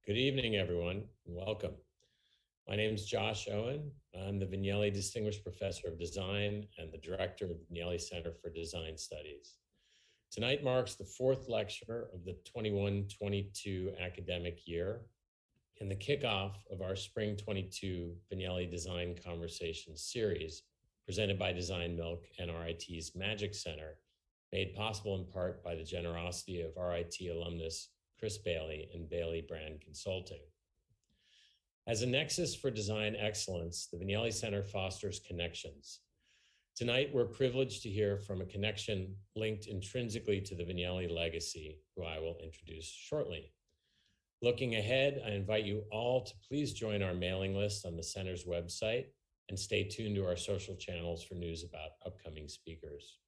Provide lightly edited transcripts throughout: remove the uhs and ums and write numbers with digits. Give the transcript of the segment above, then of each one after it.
Good evening, everyone, and welcome. My name is Josh Owen. I'm the Vignelli Distinguished Professor of Design and the Director of the Vignelli Center for Design Studies. Tonight marks the fourth lecture of the 21-22 academic year and the kickoff of our Spring 22 Vignelli Design Conversations series presented by Design Milk and RIT's Magic Center, made possible in part by the generosity of RIT alumnus Chris Bailey and Bailey Brand Consulting. As a nexus for design excellence, the Vignelli Center fosters connections. Tonight, we're privileged to hear from a connection linked intrinsically to the Vignelli legacy, who I will introduce shortly. Looking ahead, I invite you all to please join our mailing list on the center's website and stay tuned to our social channels for news about upcoming speakers.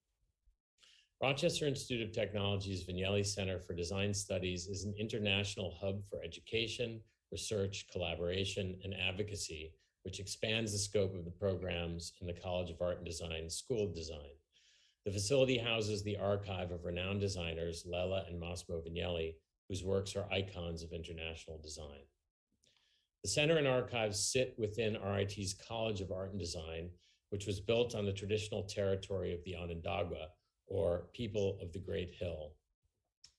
Rochester Institute of Technology's Vignelli Center for Design Studies is an international hub for education, research, collaboration, and advocacy, which expands the scope of the programs in the College of Art and Design School of Design. The facility houses the archive of renowned designers Lella and Massimo Vignelli, whose works are icons of international design. The center and archives sit within RIT's College of Art and Design, which was built on the traditional territory of the Onondaga, or people of the Great Hill.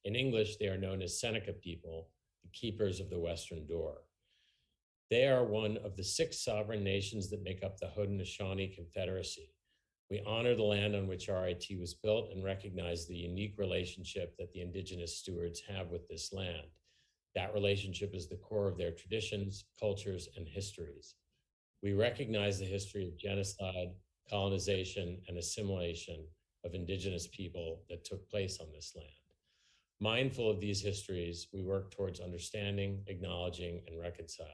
In English, they are known as Seneca people, the keepers of the Western Door. They are one of the 6 sovereign nations that make up the Haudenosaunee Confederacy. We honor the land on which RIT was built and recognize the unique relationship that the indigenous stewards have with this land. That relationship is the core of their traditions, cultures, and histories. We recognize the history of genocide, colonization, and assimilation of indigenous people that took place on this land. Mindful of these histories, we work towards understanding, acknowledging, and reconciling.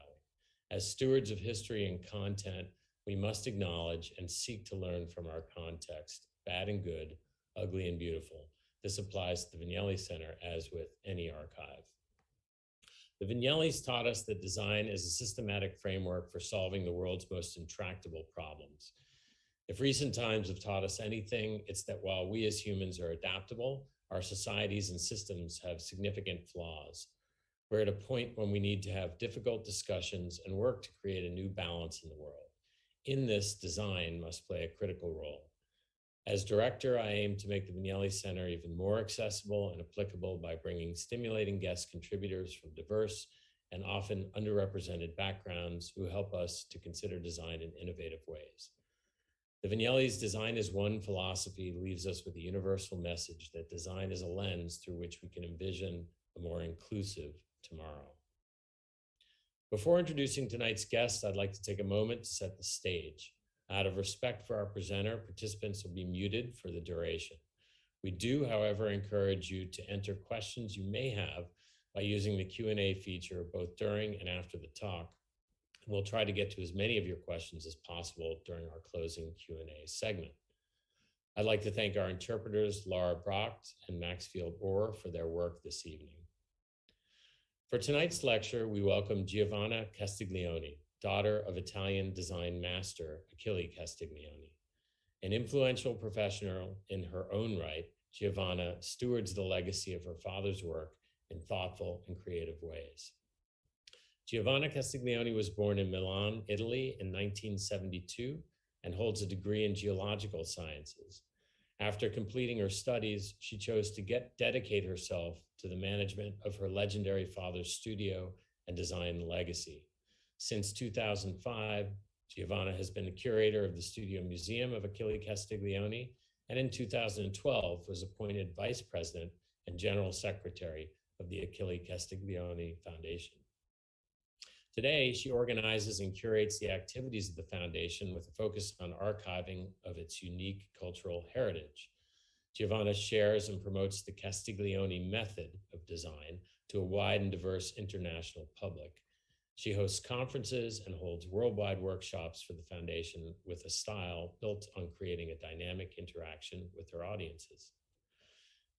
As stewards of history and content, we must acknowledge and seek to learn from our context, bad and good, ugly and beautiful. This applies to the Vignelli Center as with any archive. The Vignellis taught us that design is a systematic framework for solving the world's most intractable problems. If recent times have taught us anything, it's that while we as humans are adaptable, our societies and systems have significant flaws. We're at a point when we need to have difficult discussions and work to create a new balance in the world. In this, design must play a critical role. As director, I aim to make the Vignelli Center even more accessible and applicable by bringing stimulating guest contributors from diverse and often underrepresented backgrounds who help us to consider design in innovative ways. The Vignelli's design is one philosophy leaves us with a universal message that design is a lens through which we can envision a more inclusive tomorrow. Before introducing tonight's guest, I'd like to take a moment to set the stage. Out of respect for our presenter, participants will be muted for the duration. We do, however, encourage you to enter questions you may have by using the Q&A feature both during and after the talk. We'll try to get to as many of your questions as possible during our closing Q&A segment. I'd like to thank our interpreters, Laura Brocht and Maxfield Orr, for their work this evening. For tonight's lecture, we welcome Giovanna Castiglioni, daughter of Italian design master Achille Castiglioni. An influential professional in her own right, Giovanna stewards the legacy of her father's work in thoughtful and creative ways. Giovanna Castiglioni was born in Milan, Italy in 1972 and holds a degree in geological sciences. After completing her studies, she chose to dedicate herself to the management of her legendary father's studio and design legacy. Since 2005, Giovanna has been a curator of the Studio Museum of Achille Castiglioni, and in 2012 was appointed Vice President and General Secretary of the Achille Castiglioni Foundation. Today, she organizes and curates the activities of the foundation with a focus on archiving of its unique cultural heritage. Giovanna shares and promotes the Castiglioni method of design to a wide and diverse international public. She hosts conferences and holds worldwide workshops for the foundation with a style built on creating a dynamic interaction with her audiences.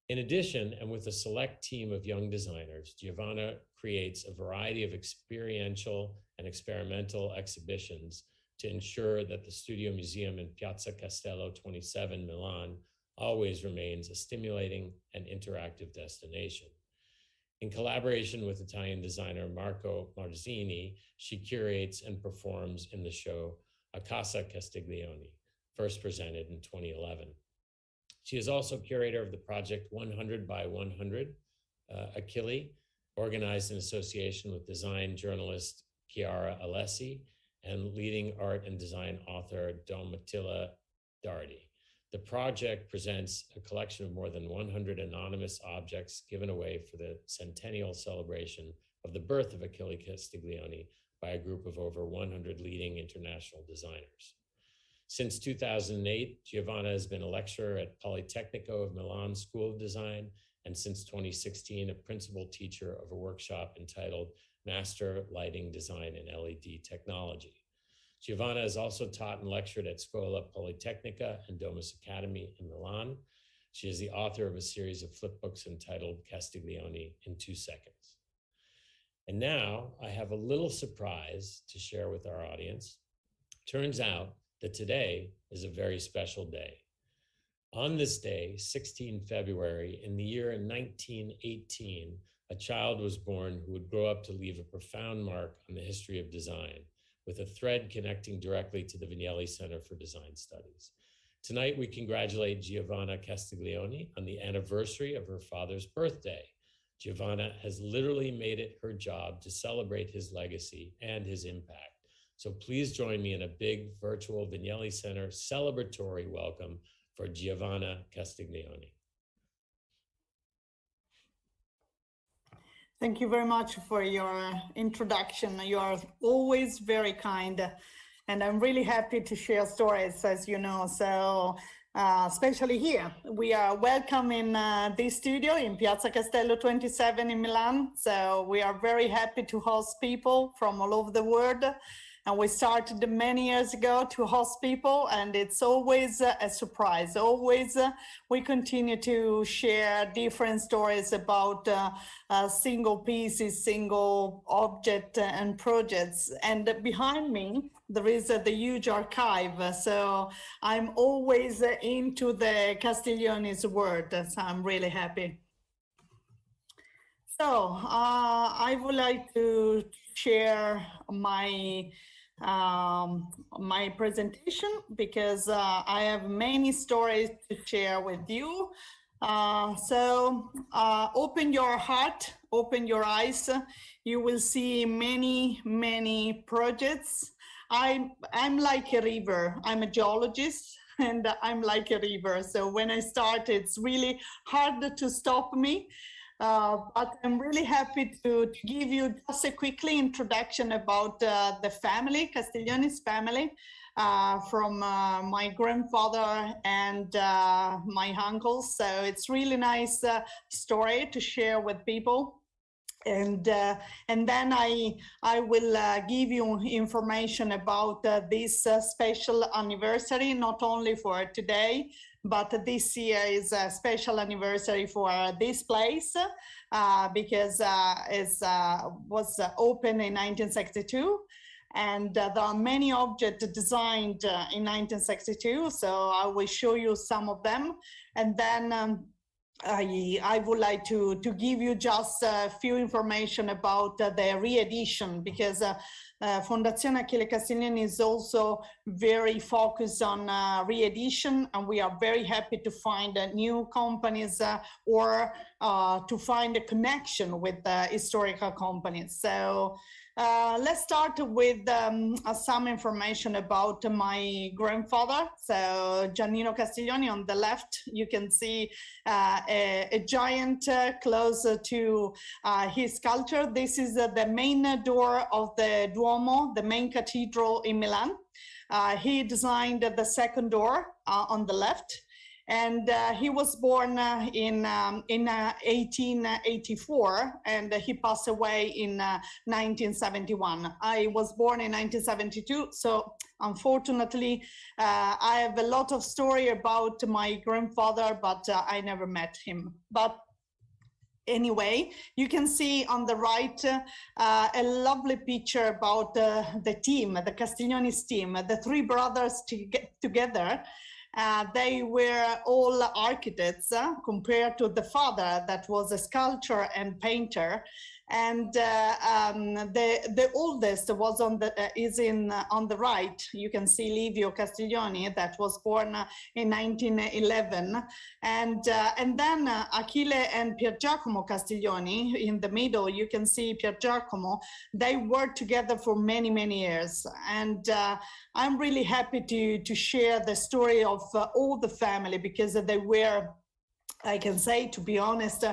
In addition, and with a select team of young designers, Giovanna creates a variety of experiential and experimental exhibitions to ensure that the Studio Museum in Piazza Castello 27, Milan, always remains a stimulating and interactive destination. In collaboration with Italian designer Marco Marzini, she curates and performs in the show A Casa Castiglioni, first presented in 2011. She is also curator of the project 100 by 100, Achille, organized in association with design journalist Chiara Alessi and leading art and design author Domitilla Dardi. The project presents a collection of more than 100 anonymous objects given away for the centennial celebration of the birth of Achille Castiglioni by a group of over 100 leading international designers. Since 2008, Giovanna has been a lecturer at Politecnico of Milan School of Design, and since 2016, a principal teacher of a workshop entitled Master Lighting Design and LED Technology. Giovanna has also taught and lectured at Scuola Politecnica and Domus Academy in Milan. She is the author of a series of flipbooks entitled Castiglioni in 2 seconds. And now I have a little surprise to share with our audience. Turns out that today is a very special day. On this day, 16 February, in the year 1918, a child was born who would grow up to leave a profound mark on the history of design, with a thread connecting directly to the Vignelli Center for Design Studies. Tonight, we congratulate Giovanna Castiglioni on the anniversary of her father's birthday. Giovanna has literally made it her job to celebrate his legacy and his impact. So please join me in a big virtual Vignelli Center celebratory welcome for Giovanna Castiglioni. Thank you very much for your introduction. You are always very kind, and I'm really happy to share stories, as you know. So, especially here, we are welcome in this studio in Piazza Castello 27 in Milan. So we are very happy to host people from all over the world. And we started many years ago to host people, and it's always a surprise. Always we continue to share different stories about single pieces, single object and projects. And behind me, there is the huge archive. So I'm always into the Castiglioni's world. So I'm really happy. So I would like to share my presentation because I have many stories to share with you. So open your heart, open your eyes. You will see many, many projects. I'm like a river. I'm a geologist, and I'm like a river. So when I start, it's really hard to stop me. But I'm really happy to give you just a quickly introduction about the family, Castiglioni's family, from my grandfather and my uncles. So it's really nice story to share with people. And then I will give you information about this special anniversary, not only for today, but this year is a special anniversary for this place because it was opened in 1962. And there are many objects designed in 1962, so I will show you some of them. And then I would like to give you just a few information about the re-edition, because Fondazione Achille Castiglioni is also very focused on re-edition, and we are very happy to find new companies or to find a connection with historical companies. So let's start with some information about my grandfather. So Giannino Castiglioni on the left, you can see a giant close to his sculpture. This is the main door of the Duomo, the main cathedral in Milan. He designed the second door on the left. And he was born in 1884, and he passed away in 1971. I was born in 1972, so unfortunately, I have a lot of story about my grandfather, but I never met him. But anyway, you can see on the right a lovely picture about the team, the Castiglioni's team, the three brothers together. They were all architects compared to the father that was a sculptor and painter. And the oldest was on the right. You can see Livio Castiglioni, that was born in 1911, and then Achille and Pier Giacomo Castiglioni in the middle. You can see Pier Giacomo. They worked together for many years, and I'm really happy to share the story of all the family, because they were, I can say, to be honest,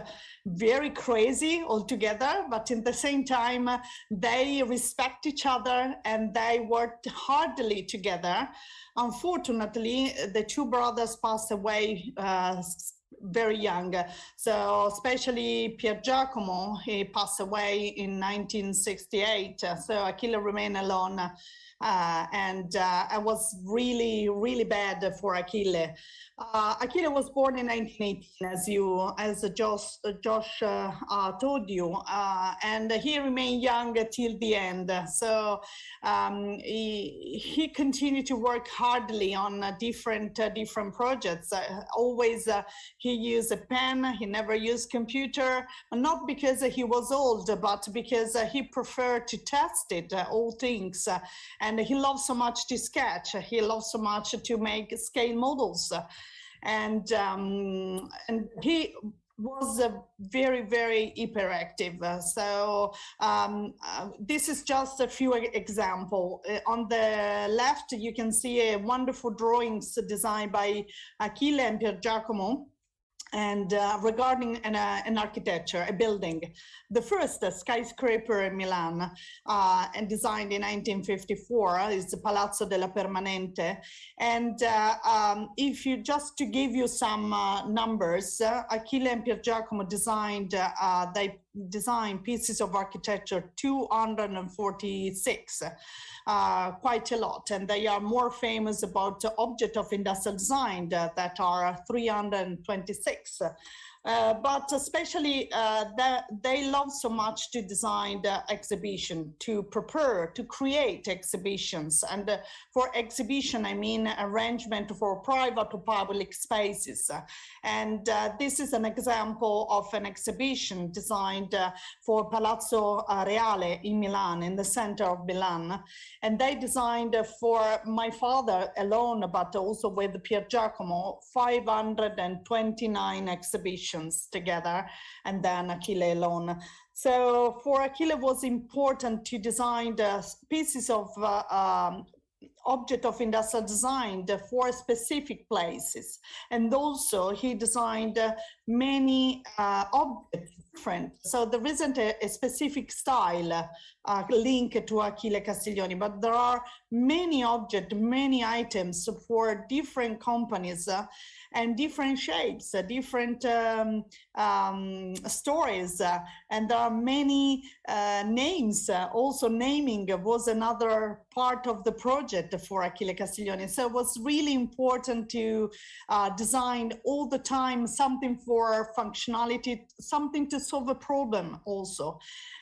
very crazy altogether, but in the same time, they respect each other and they worked hardly together. Unfortunately, the two brothers passed away very young. So especially Pier Giacomo, he passed away in 1968. So Achille remained alone. And it was really bad for Achille. Achille was born in 1918, as Josh told you, and he remained young till the end. So he continued to work hardly on different projects. Always he used a pen. He never used computer, not because he was old, but because he preferred to test it, all things. And he loved so much to sketch. He loved so much to make scale models. And he was very hyperactive. So this is just a few examples. On the left, you can see a wonderful drawings designed by Achille and Pier Giacomo. And regarding an architecture, a building, the first skyscraper in Milan, and designed in 1954, is the Palazzo della Permanente. And if you just to give you some numbers, Achille and Pier Giacomo designed pieces of architecture 246. Quite a lot, and they are more famous about object of industrial design that are 326. But especially they love so much to design the exhibition, to prepare, to create exhibitions. And for exhibition, I mean arrangement for private or public spaces. And this is an example of an exhibition designed for Palazzo Reale in Milan, in the center of Milan. And they designed for my father alone, but also with Pier Giacomo, 529 exhibitions together, and then Achille alone. So for Achille, it was important to design the pieces of object of industrial design for specific places. And also he designed many objects different. So there isn't a specific style linked to Achille Castiglioni, but there are many objects, many items for different companies and different shapes, different stories. And there are many names. Also naming was another part of the project for Achille Castiglioni. So it was really important to design all the time something for functionality, something to solve a problem also.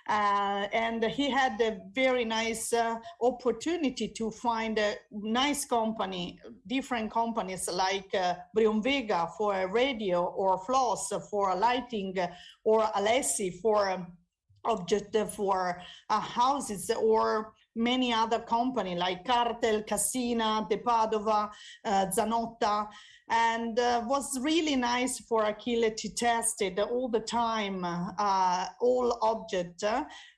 And he had a very nice opportunity to find a nice company, different companies like Brion Vega for radio, or Floss for lighting, or Alessi for object for houses, or many other companies like Cartel, Cassina, De Padova, Zanotta. And was really nice for Achille to test it all the time, all objects,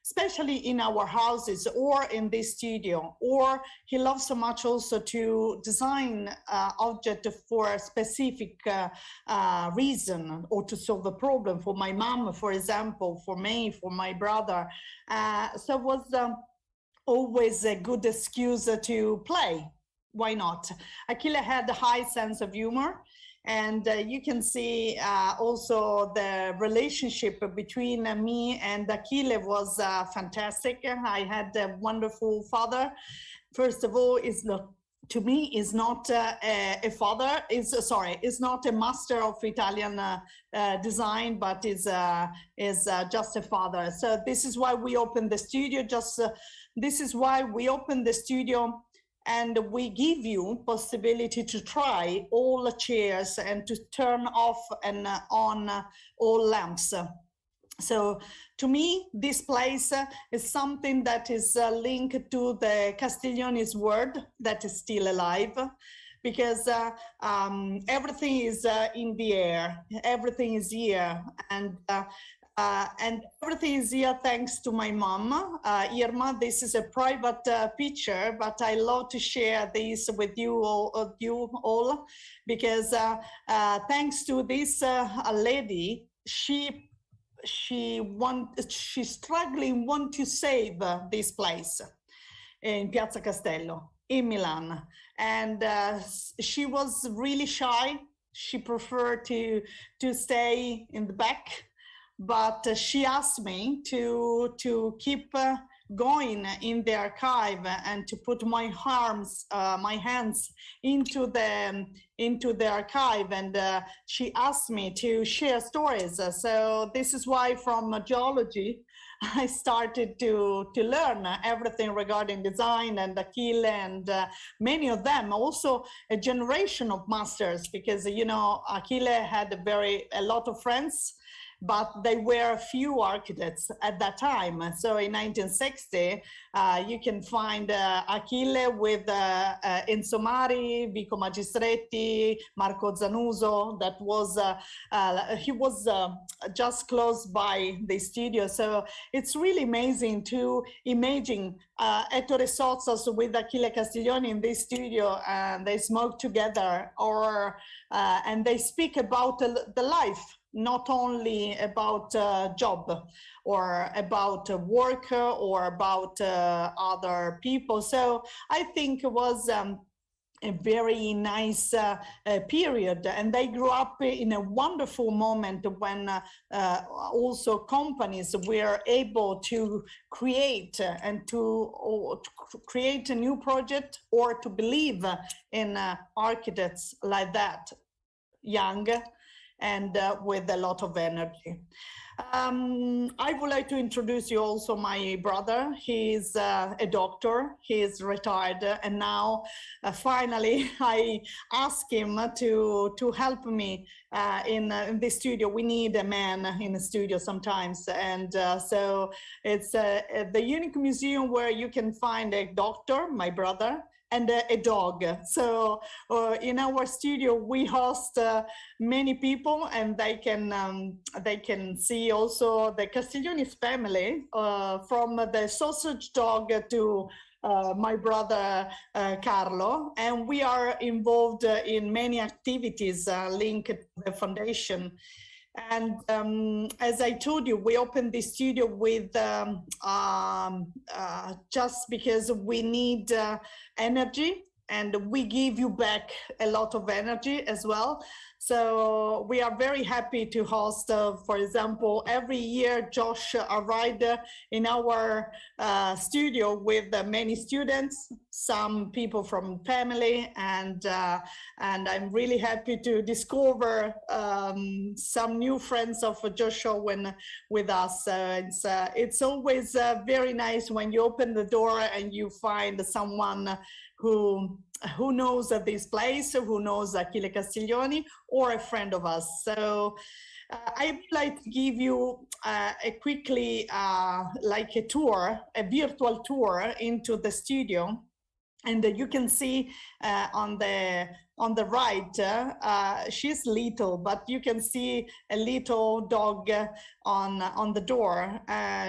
especially in our houses or in this studio. Or he loves so much also to design object for a specific reason, or to solve a problem for my mom, for example, for me, for my brother. So it was always a good excuse to play. Why not? Achille had a high sense of humor, and you can see also the relationship between me and Achille was fantastic. I had a wonderful father. First of all, to me is not a father, is not a master of Italian design, but is just a father. So this is why we opened the studio. This is why we opened the studio and we give you possibility to try all the chairs and to turn off and on all lamps. So to me, this place is something that is linked to the Castiglioni's word that is still alive, because everything is in the air, everything is here, and everything is here thanks to my mom, Irma. This is a private picture, but I love to share this with you all, because thanks to this lady, she's struggling, want to save this place in Piazza Castello in Milan, and she was really shy. She preferred to stay in the back, but she asked me to keep going in the archive and to put my hands into the archive, and she asked me to share stories. So this is why from geology I started to learn everything regarding design and Achille, and many of them also a generation of masters, because you know Achille had a lot of friends, but they were few architects at that time. So in 1960, you can find Achille with Enzo Mari, Vico Magistretti, Marco Zanuso. That was, he was just close by the studio. So it's really amazing to imagine Ettore Sozzos with Achille Castiglioni in this studio, and they smoke together, or and they speak about the life, not only about job or about work or about other people. So I think it was a very nice period, and they grew up in a wonderful moment when also companies were able to create and to create a new project, or to believe in architects like that, young and with a lot of energy. I would like to introduce you also my brother. He's a doctor, he is retired, and now finally I asked him to help me in the studio. We need a man in the studio sometimes, and so it's the unique museum where you can find a doctor, my brother, and a dog. So in our studio we host many people, and they can see also the Castiglioni's family, from the sausage dog to my brother Carlo, and we are involved in many activities linked to the foundation. And as I told you, we opened the studio with just because we need energy, and we give you back a lot of energy as well. So we are very happy to host, for example, every year Josh arrived in our studio with many students, some people from family, and I'm really happy to discover some new friends of Josh Owen with us. It's always very nice when you open the door and you find someone who knows this place, who knows Achille Castiglioni, or a friend of us. So I would like to give you a quickly like a tour, a virtual tour into the studio. And you can see on the right, she's little, but you can see a little dog on the door.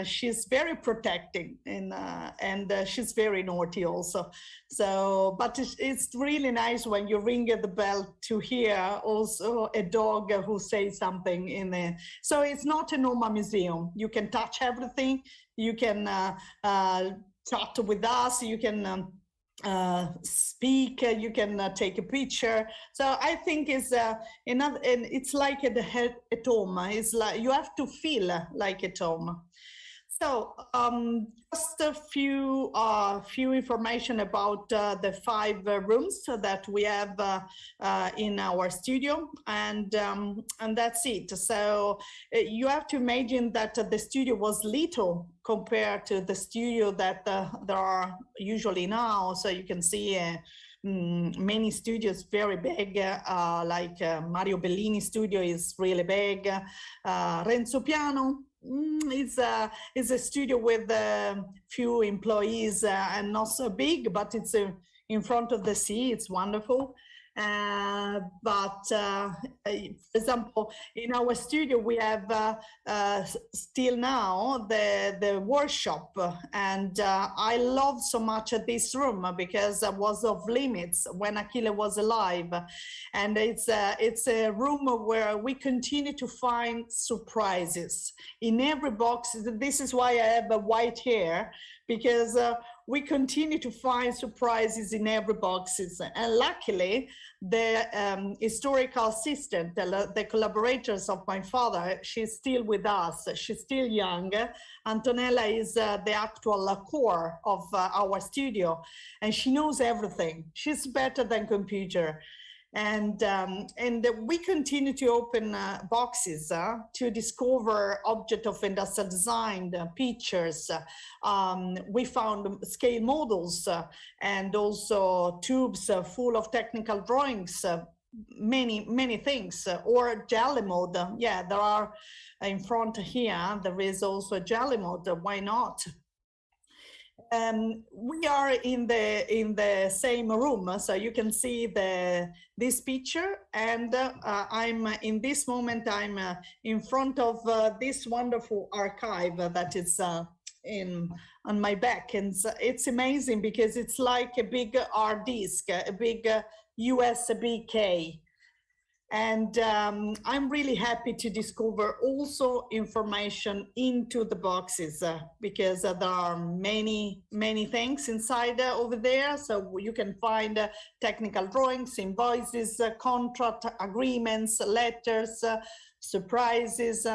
She's very protecting, and she's very naughty also. So, but it's really nice when you ring the bell to hear also a dog who says something in there. So it's not a normal museum. You can touch everything. You can chat with us. You can speak, you can take a picture. So I think it's enough, and it's like at home. It's like you have to feel like at home. So just a few information about the 5 rooms that we have in our studio, and that's it. So you have to imagine that the studio was little compared to the studio that there are usually now. So you can see many studios very big, like Mario Bellini studio is really big. Renzo Piano is a studio with few employees and not so big, but it's in front of the sea. It's wonderful. But for example, in our studio, we have still now the workshop, and I love so much this room because I was of limits when Achille was alive, and it's a room where we continue to find surprises in every box. This is why I have a white hair, because we continue to find surprises in every boxes, and luckily the historical assistant, the collaborators of my father, she's still with us. She's still young. Antonella is the actual core of our studio, and she knows everything. She's better than computer. And we continue to open boxes to discover objects of industrial design, pictures. We found scale models and also tubes full of technical drawings, many things, or jelly mold. Yeah, there are in front here, there is also a jelly mold. Why not? We are in the same room, so you can see this picture, and I'm in this moment I'm in front of this wonderful archive that is on my back, and it's amazing because it's like a big hard disk, a big USB key. And I'm really happy to discover also information into the boxes because there are many things inside over there. So you can find technical drawings, invoices, contract agreements, letters, surprises,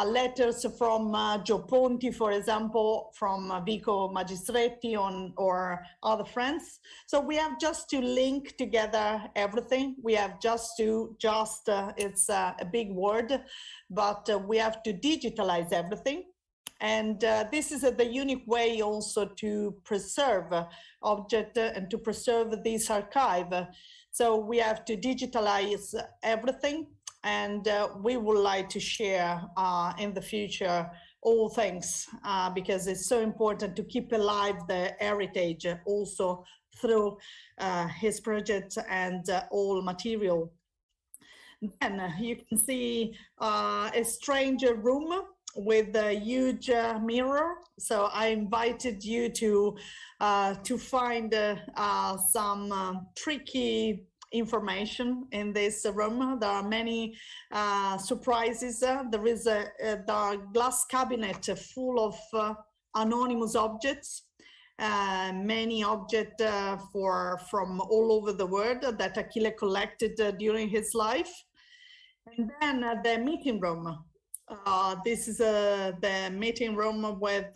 letters from Joe Ponti, for example, from Vico Magistretti or other friends. So we have just to link together everything. We have just to, it's a big word, but we have to digitalize everything. And this is the unique way also to preserve object and to preserve this archive. So we have to digitalize everything. And we would like to share in the future all things because it's so important to keep alive the heritage also through his project and all material. Then you can see a strange room with a huge mirror. So I invited you to find some tricky information in this room. There are many surprises. There is the glass cabinet full of anonymous objects, many objects from all over the world that Achille collected during his life. And then the meeting room. This is the meeting room with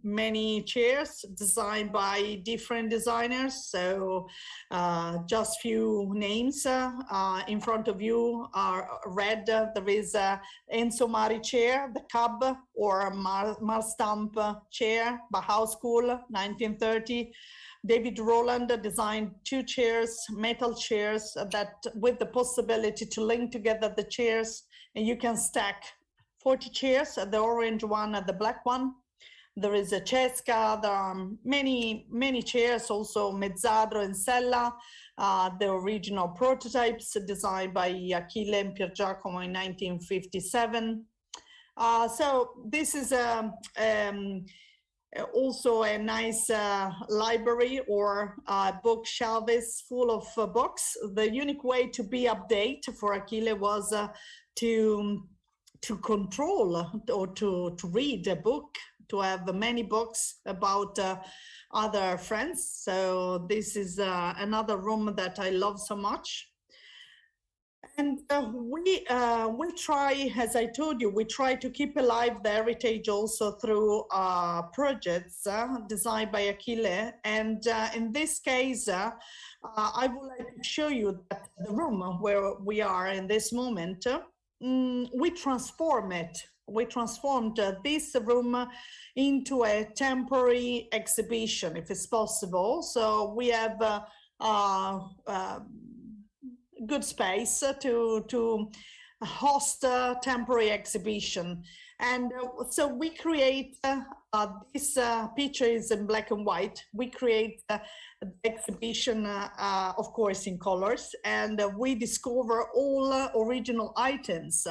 many chairs designed by different designers. So just few names in front of you are red. There is Enzo Mari chair, the Cub, or Marstamp chair, Bauhaus School, 1930. David Rowland designed 2 chairs, metal chairs, that with the possibility to link together the chairs, and you can stack 40 chairs, the orange one and the black one. There is a Cesca, there are many chairs, also Mezzadro and Sella, the original prototypes designed by Achille and Pier Giacomo in 1957. So this is also a nice library or bookshelves full of books. The unique way to be updated for Achille was to control or to read a book, to have many books about other friends. So this is another room that I love so much. And we try, as I told you, we try to keep alive the heritage also through projects designed by Achille. And in this case, I would like to show you that the room where we are in this moment, we transform it. We transformed this room into a temporary exhibition, if it's possible. So we have good space to host a temporary exhibition. And so we create, this picture is in black and white. We create the exhibition, of course, in colors, and we discover all original items.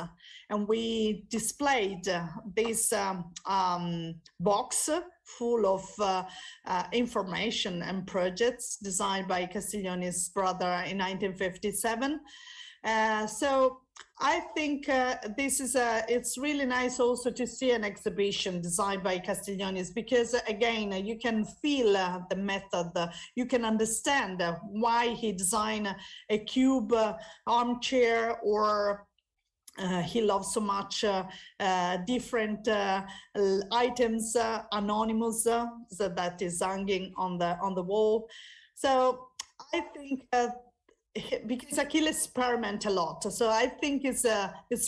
And we displayed this box full of information and projects designed by Castiglioni's brother in 1957. So I think this is it's really nice also to see an exhibition designed by Castiglioni's, because again, you can feel the method, you can understand why he designed a cube armchair, or he loves so much different items, anonymous, so that is hanging on the wall. So I think because Achille experiments a lot, so I think it's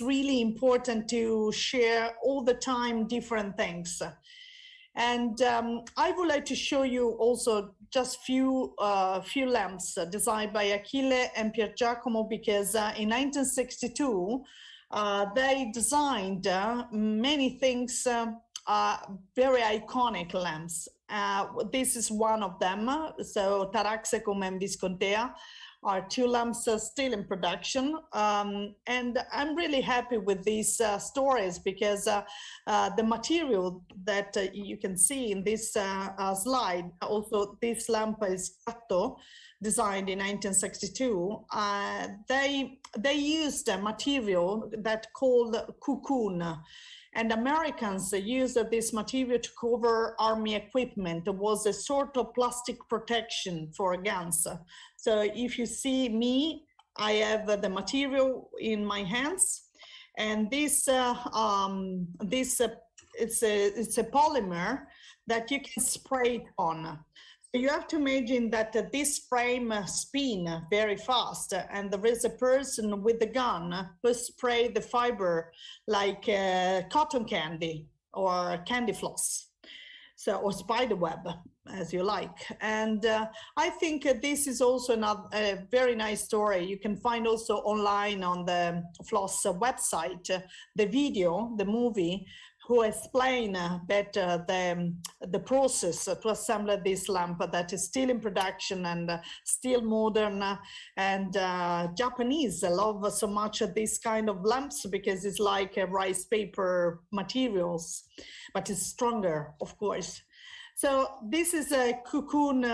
really important to share all the time different things. And I would like to show you also just few lamps designed by Achille and Pier Giacomo, because in 1962 they designed many things, very iconic lamps. This is one of them. So Taraxacum and Viscontea are two lamps still in production. And I'm really happy with these stories, because the material that you can see in this slide, also this lamp is Gatto, designed in 1962. They used a material that called cocoon. And Americans used this material to cover army equipment. It was a sort of plastic protection for guns. So if you see me, I have the material in my hands, and this it's a polymer that you can spray it on. So you have to imagine that this frame spin very fast, and there is a person with the gun who spray the fiber like cotton candy or candy floss, so, or spider web, as you like. And I think this is also a very nice story. You can find also online on the Floss website the video, the movie, who explain better the process to assemble this lamp that is still in production and still modern. And Japanese love so much this kind of lamps, because it's like a rice paper materials, but it's stronger, of course. So this is a cocoon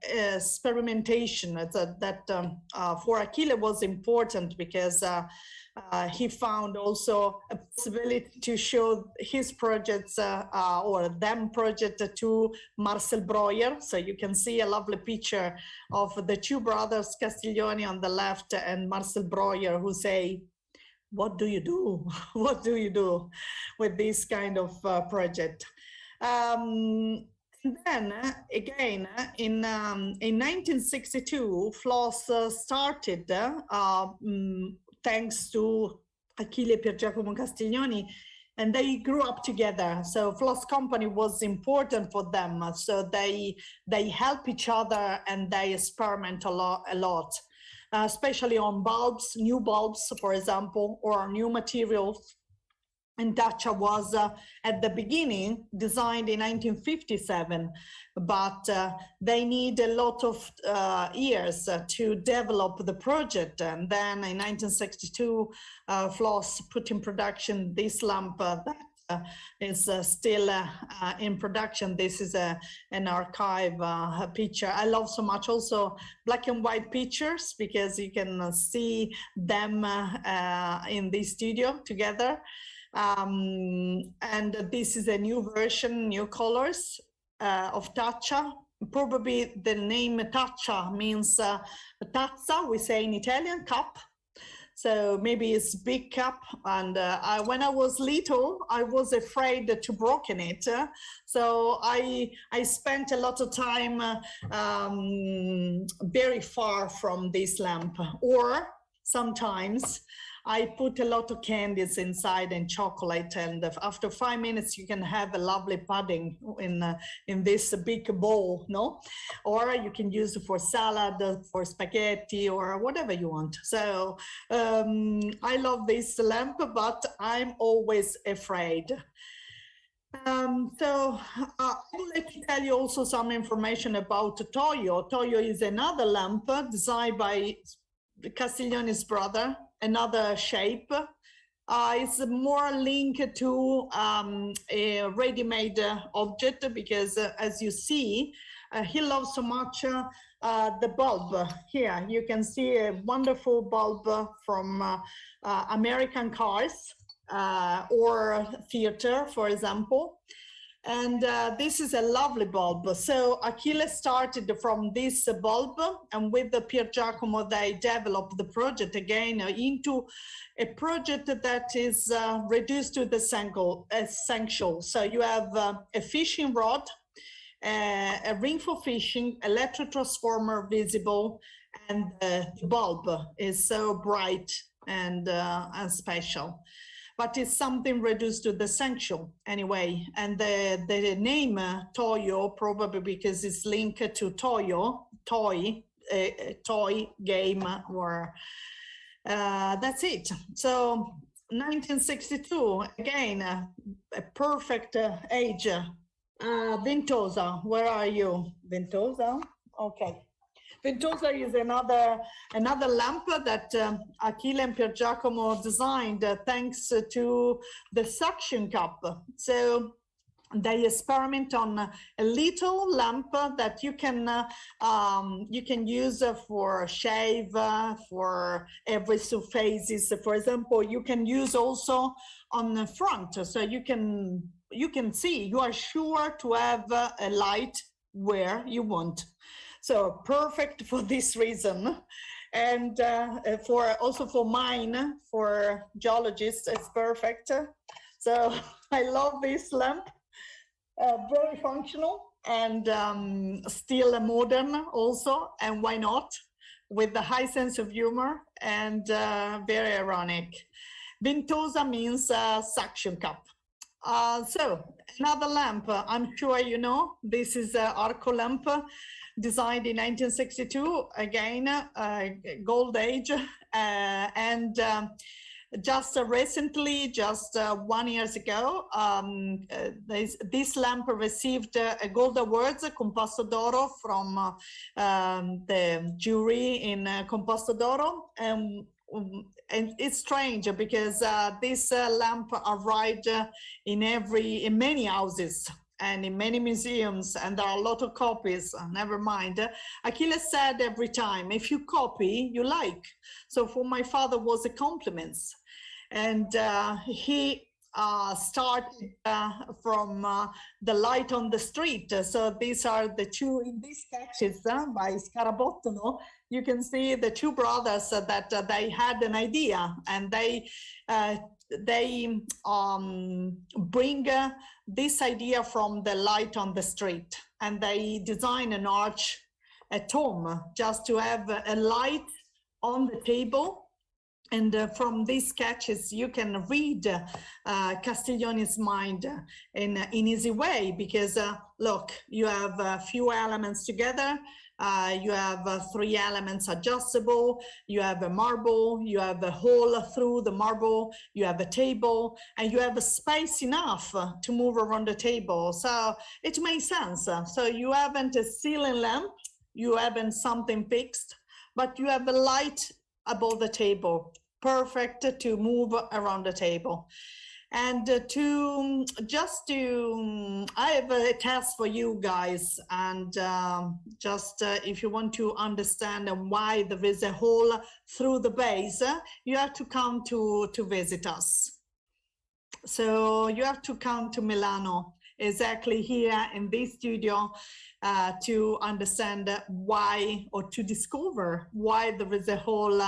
experimentation that for Achille was important, because he found also a possibility to show his projects or them project to Marcel Breuer. So you can see a lovely picture of the two brothers Castiglioni on the left and Marcel Breuer, who say, what do you do? What do you do with this kind of project? And then again, in 1962, Floss started, thanks to Achille, Pier Giacomo Castiglioni, and they grew up together. So Floss company was important for them. So they help each other, and they experiment a lot, especially on bulbs, new bulbs, for example, or new materials. And Dacia was at the beginning designed in 1957, but they need a lot of years to develop the project. And then in 1962, Floss put in production this lamp that is still in production. This is an archive picture. I love so much also black and white pictures, because you can see them in the studio together. And this is a new version, new colors of Taccia. Probably the name Taccia means tazza, we say in Italian, cup. So maybe it's big cup. And when I was little, I was afraid to broken it. So I spent a lot of time very far from this lamp. Or sometimes I put a lot of candies inside and chocolate, and after 5 minutes you can have a lovely pudding in this big bowl, no? Or you can use it for salad, for spaghetti, or whatever you want. So I love this lamp, but I'm always afraid. So I would like to tell you also some information about Toyo. Toyo is another lamp designed by Castiglioni's brother, another shape. It's more linked to a ready-made object because as you see, he loves so much the bulb. Here you can see a wonderful bulb from American cars or theater, for example. And this is a lovely bulb. So Achille started from this bulb, and with the Pier Giacomo, they developed the project again into a project that is reduced to the essential. So you have a fishing rod, a ring for fishing, electric transformer visible, and the bulb is so bright and special. But it's something reduced to the essential anyway. And the name Toyo, probably because it's linked to Toyo, toy game, or that's it. So 1962, again, a perfect age. Ventosa, where are you? Ventosa, okay. Ventosa is another lamp that Achille and Pier Giacomo designed thanks to the suction cup. So they experiment on a little lamp that you can use for shave, for every surfaces. For example, you can use also on the front, so you can see. You are sure to have a light where you want. So perfect for this reason. And also for mine, for geologists, it's perfect. So I love this lamp, very functional and still modern also, and why not, with the high sense of humor and very ironic. Ventosa means suction cup. So another lamp, I'm sure you know, this is Arcolump, designed in 1962, again, gold age, and just recently, just 1 year ago, this lamp received a gold awards, Compasso d'Oro, from the jury in Compasso d'Oro. And it's strange because this lamp arrived in many houses and in many museums, and there are a lot of copies. Never mind. Achille said every time, if you copy, you like. So for my father was a compliment. And he started from the light on the street. So these are the two, in these sketches by Scarabotto, no? You can see the two brothers that they had an idea, and they bring this idea from the light on the street, and they design an arch at home just to have a light on the table. And from these sketches, you can read Castiglioni's mind in an easy way, because look, you have a few elements together. You have 3 elements adjustable, you have a marble, you have a hole through the marble, you have a table, and you have a space enough to move around the table. So it makes sense. So you haven't a ceiling lamp, you haven't something fixed, but you have a light above the table, perfect to move around the table. And I have a task for you guys, and if you want to understand why there is a hole through the base, you have to come to visit us. So you have to come to Milano. exactly here in this studio to understand why, or to discover why there is a hole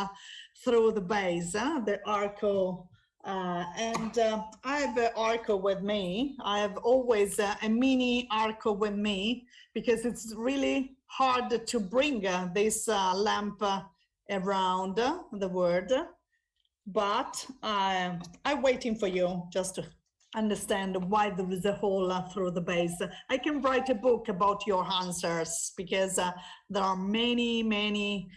through the base, the Arco. I have an Arco with me. I have always a mini Arco with me because it's really hard to bring this lamp around the world. But I'm waiting for you just to understand why there is a hole through the base. I can write a book about your answers because there are many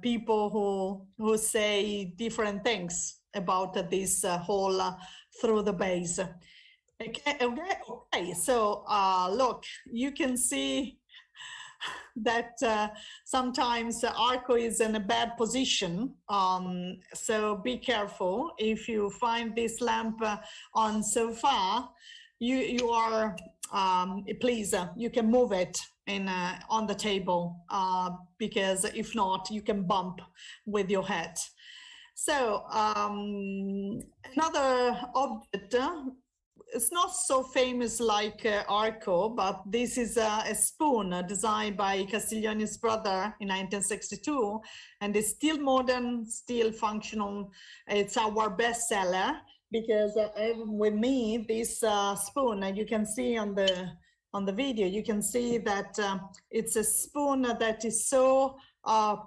people who say different things about this hole through the base. Okay. So look, you can see that sometimes Arco is in a bad position. So be careful. If you find this lamp on sofa, you are, please, you can move it on the table because if not, you can bump with your head. So another object, it's not so famous like Arco, but this is a spoon designed by Castiglioni's brother in 1962, and it's still modern, still functional. It's our bestseller because with me, this spoon, and you can see on the video, you can see that it's a spoon that is so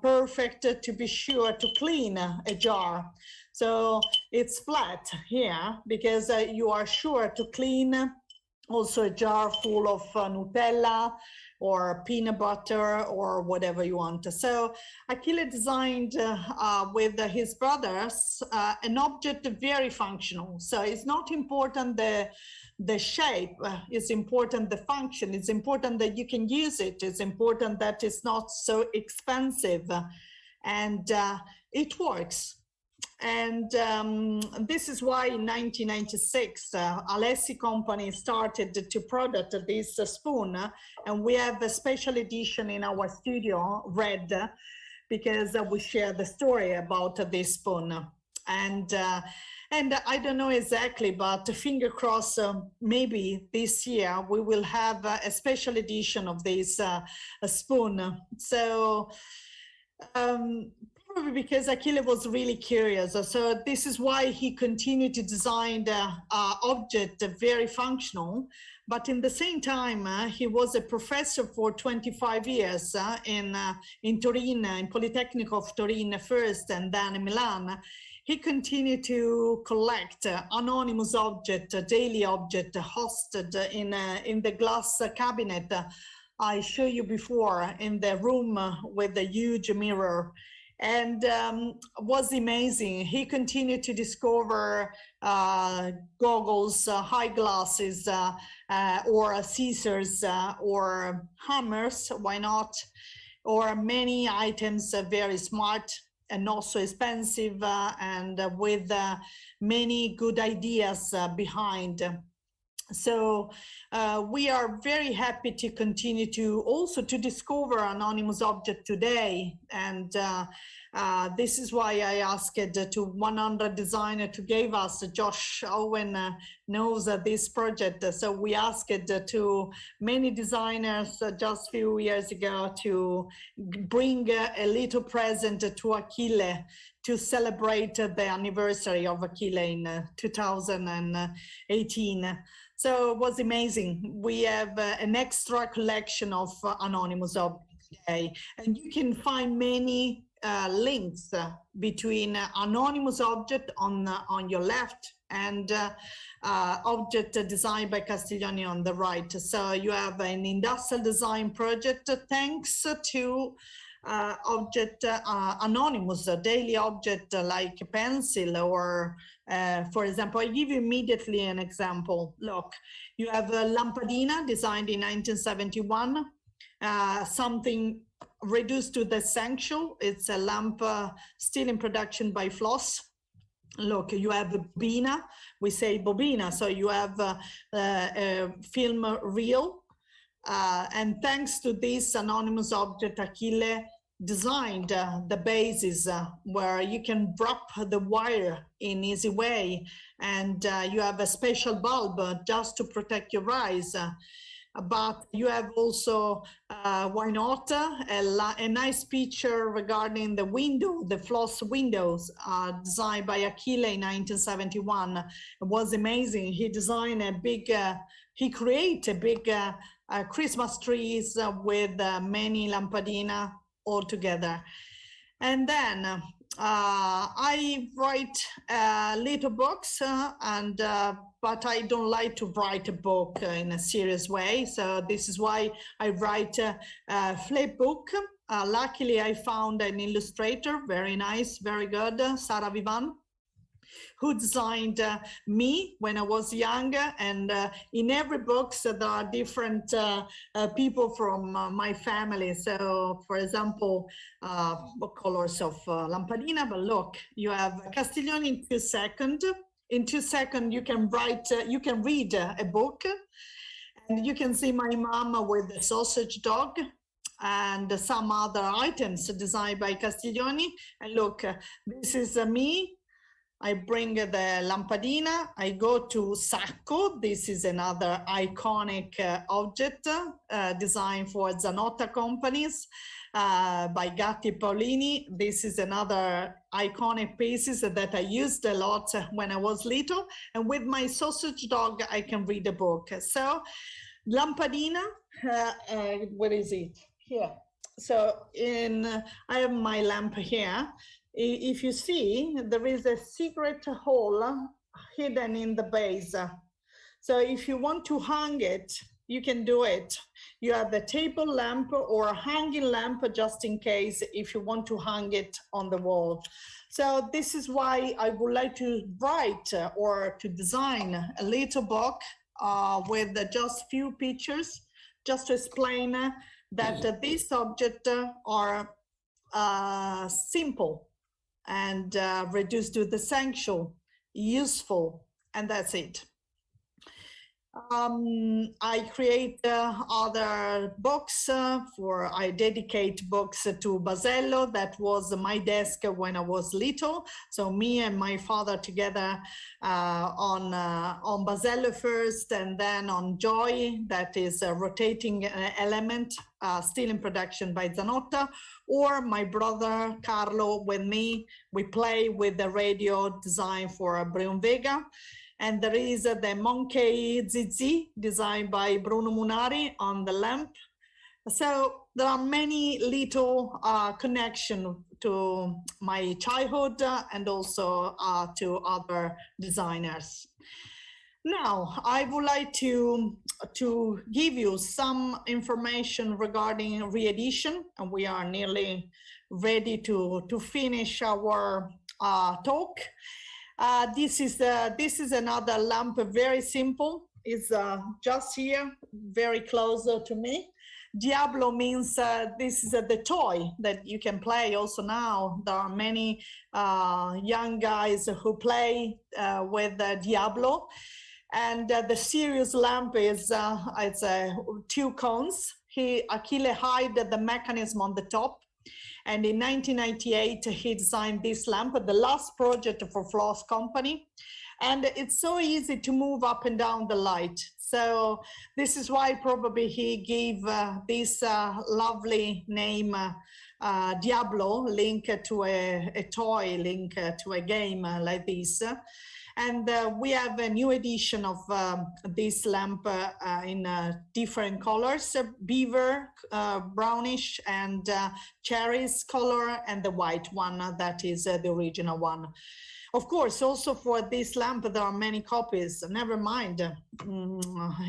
perfect to be sure to clean a jar. So it's flat here because you are sure to clean also a jar full of Nutella or peanut butter or whatever you want. So Achille designed with his brothers an object very functional. So it's not important the shape, it's important the function, it's important that you can use it, it's important that it's not so expensive, and it works. And this is why in 1996, Alessi company started to produce this spoon, and we have a special edition in our studio, red, because we share the story about this spoon. And I don't know exactly, but finger crossed, maybe this year we will have a special edition of this spoon. So probably because Achille was really curious. So this is why he continued to design the object very functional. But in the same time, he was a professor for 25 years in Turin, in Polytechnic of Turin first, and then in Milan. He continued to collect anonymous object, daily object, hosted in the glass cabinet I showed you before in the room with the huge mirror. And was amazing. He continued to discover goggles, high glasses, or scissors, or hammers, why not? Or many items, very smart and not so expensive, and with many good ideas behind. So we are very happy to continue to also to discover anonymous object today. And this is why I asked to 100 designer to give us, Josh Owen knows this project. So we asked to many designers just a few years ago to bring a little present to Achille to celebrate the anniversary of Achille in 2018. So it was amazing. We have an extra collection of anonymous objects today, and you can find many links between anonymous object on your left and object designed by Castiglioni on the right. So you have an industrial design project thanks to object anonymous, a daily object like a pencil, or for example, I give you immediately an example. Look, you have a lampadina designed in 1971, something reduced to the essential. It's a lamp still in production by Floss. Look, you have a bobina, we say bobina, so you have a film reel. And thanks to this anonymous object, Achille designed the bases where you can wrap the wire in easy way, and you have a special bulb just to protect your eyes. But you have also, why not, a nice picture regarding the window, the floss windows, designed by Achille in 1971. It was amazing. He designed a big, he created big Christmas trees with many lampadina all together. And then I write little books, but I don't like to write a book in a serious way. So this is why I write a flip book. Luckily, I found an illustrator, very nice, very good, Sara Vivan, who designed me when I was younger. And in every book, so there are different people from my family. So, for example, what colors of lampadina? But look, you have Castiglioni in 2 seconds. In 2 seconds, you can write, you can read a book, and you can see my mama with the sausage dog and some other items designed by Castiglioni. And look, this is me. I bring the lampadina, I go to Sacco. This is another iconic object designed for Zanotta companies by Gatti Paolini. This is another iconic pieces that I used a lot when I was little. And with my sausage dog, I can read a book. So lampadina, where is it? Here. So I have my lamp here. If you see, there is a secret hole hidden in the base. So if you want to hang it, you can do it. You have the table lamp or a hanging lamp just in case if you want to hang it on the wall. So this is why I would like to write or to design a little book with just few pictures, just to explain that these objects are simple and reduced to the essential, useful, and that's it. I create other books I dedicate books to Basello. That was my desk when I was little. So me and my father together on Basello first, and then on Joy, that is a rotating element, still in production by Zanotta, or my brother Carlo with me. We play with the radio designed for Brion Vega. And there is the Monkey Zizi designed by Bruno Munari on the lamp. So there are many little connections to my childhood and also to other designers. Now, I would like to give you some information regarding re-edition, and we are nearly ready to finish our talk. This is another lamp, very simple. It's just here, very close to me. Diablo means this is the toy that you can play also now. There are many young guys who play with Diablo. And the serious lamp is it's 2 cones. Achille hid the mechanism on the top. And in 1998, he designed this lamp, the last project for Floss Company. And it's so easy to move up and down the light. So this is why probably he gave this lovely name, Diablo, link to a toy, link to a game like this. And we have a new edition of this lamp in different colors, beaver, brownish, and cherries color, and the white one, that is the original one. Of course, also for this lamp, there are many copies. Never mind.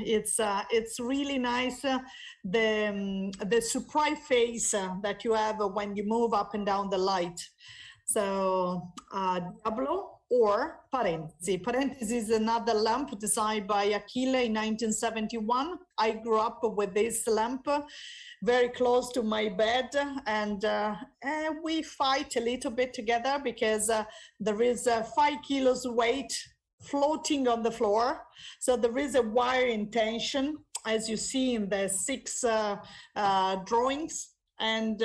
It's really nice. The surprise face that you have when you move up and down the light. So Diablo or Parentesi. Parentesi is another lamp designed by Achille in 1971. I grew up with this lamp very close to my bed, and we fight a little bit together because there is 5 kilos weight floating on the floor. So there is a wire in tension, as you see in the 6 drawings. And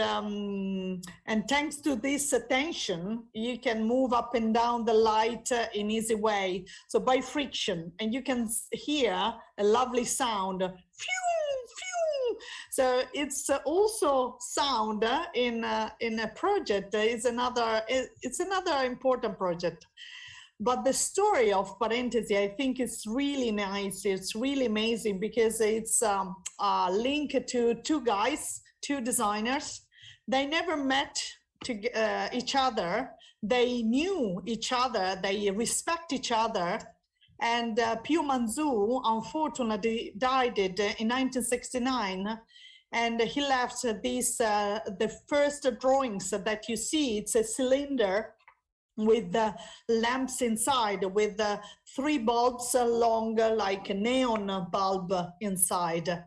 thanks to this attention, you can move up and down the light in easy way. So by friction, and you can hear a lovely sound. Phew, phew. So it's also sound in a project. It's another important project. But the story of Parentesi, I think, is really nice. It's really amazing because it's linked to two designers. They never met each other. They knew each other. They respect each other. And Pio Manzù, unfortunately, died in 1969. And he left the first drawings that you see. It's a cylinder with the lamps inside, with 3 bulbs along like a neon bulb inside.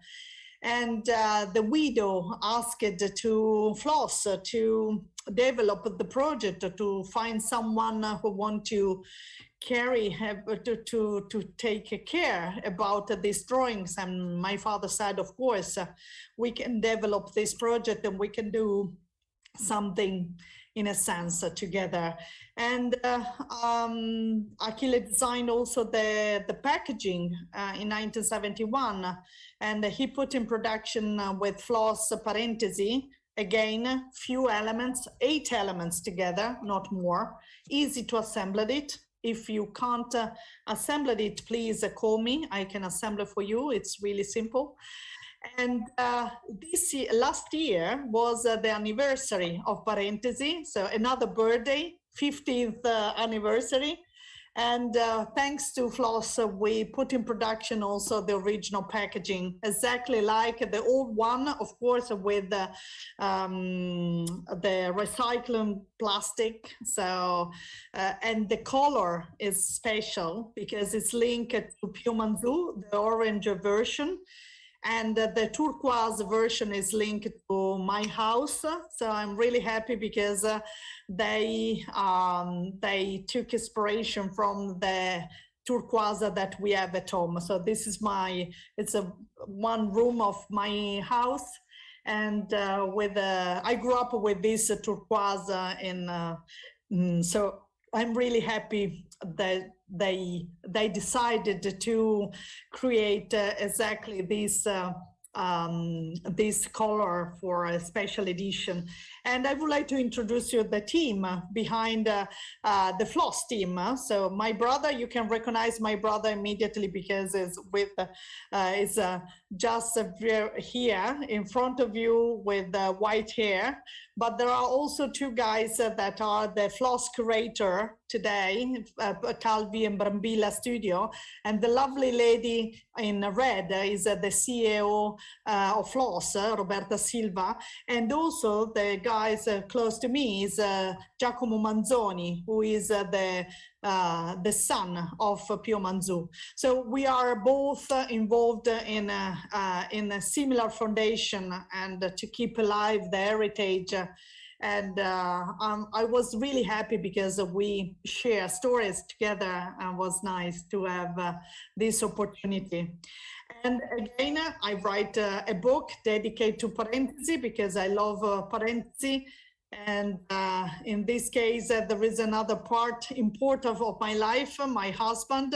And the widow asked to Floss to develop the project, to find someone who want to carry, to take care about these drawings. And my father said, of course, we can develop this project and we can do something in a sense together. And Achille designed also the packaging in 1971, and he put in production with Floss Parentesi, again, few elements, 8 elements together, not more, easy to assemble it. If you can't assemble it, please call me, I can assemble it for you, it's really simple. And last year was the anniversary of Parentesi, so another birthday, 15th anniversary. And thanks to Floss, we put in production also the original packaging, exactly like the old one, of course, with the recycled plastic. So, and the color is special because it's linked to Pio Manzù, the orange version. And the turquoise version is linked to my house. So I'm really happy because they took inspiration from the turquoise that we have at home. So this is it's one room of my house. And I grew up with this turquoise so I'm really happy that they decided to create exactly this color for a special edition. And I would like to introduce you the team behind the Floss team. So my brother, you can recognize my brother immediately because it's just here in front of you with white hair. But there are also 2 guys that are the Floss curator today, Calvi and Brambilla Studio. And the lovely lady in red is the CEO of Floss, Roberta Silva. And also the guys close to me is Giacomo Manzoni, who is the son of Pio Manzù. So we are both involved in a similar foundation and to keep alive the heritage. And I was really happy because we share stories together, and was nice to have this opportunity. And again, I write a book dedicated to Parentesi because I love Parentesi. And in this case, there is another part important of my life, my husband.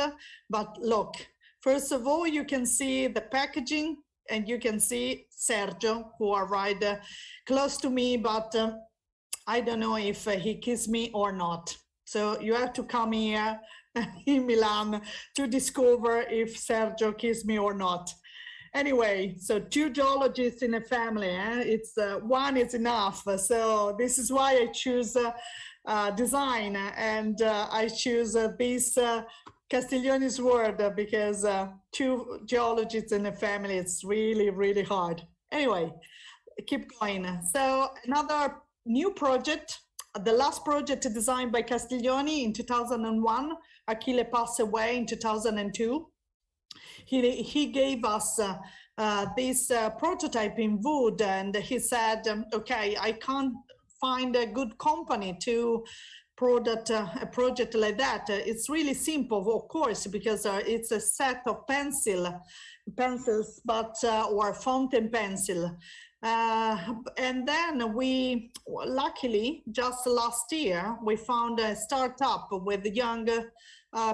But look, first of all, you can see the packaging and you can see Sergio, who are right close to me, but I don't know if he kissed me or not. So you have to come here in Milan to discover if Sergio kissed me or not. Anyway, so 2 geologists in a family, it's one is enough. So this is why I choose design, and I choose this Castiglioni's word because 2 geologists in a family, it's really, really hard. Anyway, keep going. So another new project, the last project designed by Castiglioni in 2001, Achille passed away in 2002. He gave us this prototype in wood, and he said, okay, I can't find a good company to product a project like that. It's really simple, of course, because it's a set of pencils, but or fountain pencil. And then we, luckily, just last year, we found a startup with young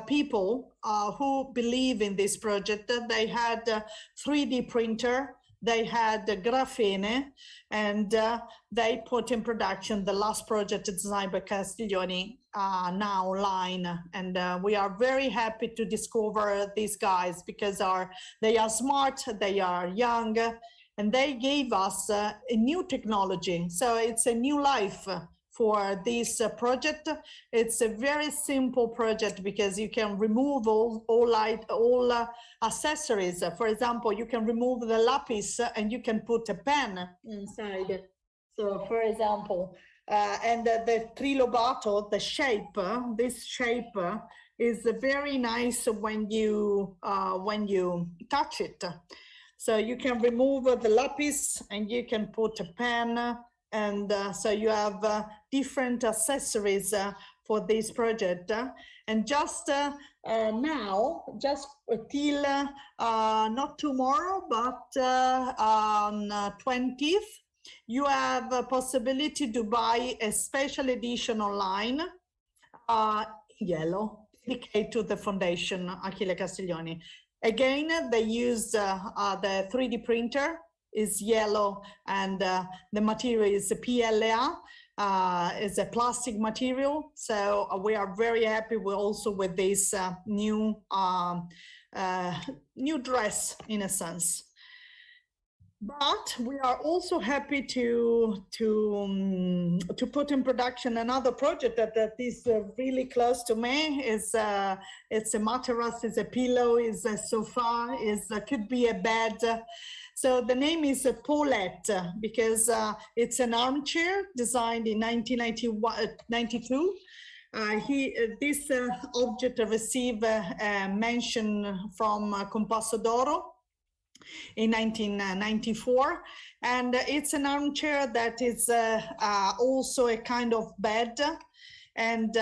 people who believe in this project. They had a 3D printer, they had graphene, and they put in production the last project designed by Castiglioni, now online. And we are very happy to discover these guys because they are smart, they are young, and they gave us a new technology. So it's a new life for this project. It's a very simple project because you can remove all accessories. For example, you can remove the lapis and you can put a pen inside. So for example, and the trilobato, the shape, this shape is very nice when you touch it. So you can remove the lapis and you can put a pen, and so you have different accessories for this project. And just now, just till not tomorrow, but on 20th, you have a possibility to buy a special edition online, yellow, dedicated to the foundation Achille Castiglioni. Again, they use the 3D printer is yellow, and the material is a PLA, is a plastic material. So we are very happy with this new dress, in a sense. But we are also happy to put in production another project that is really close to me. It's a mattress, it's a pillow, it's a sofa, could be a bed. So the name is Paulette because it's an armchair designed in 1992. This object received a mention from Compasso d'Oro in 1994, and it's an armchair that is also a kind of bed. And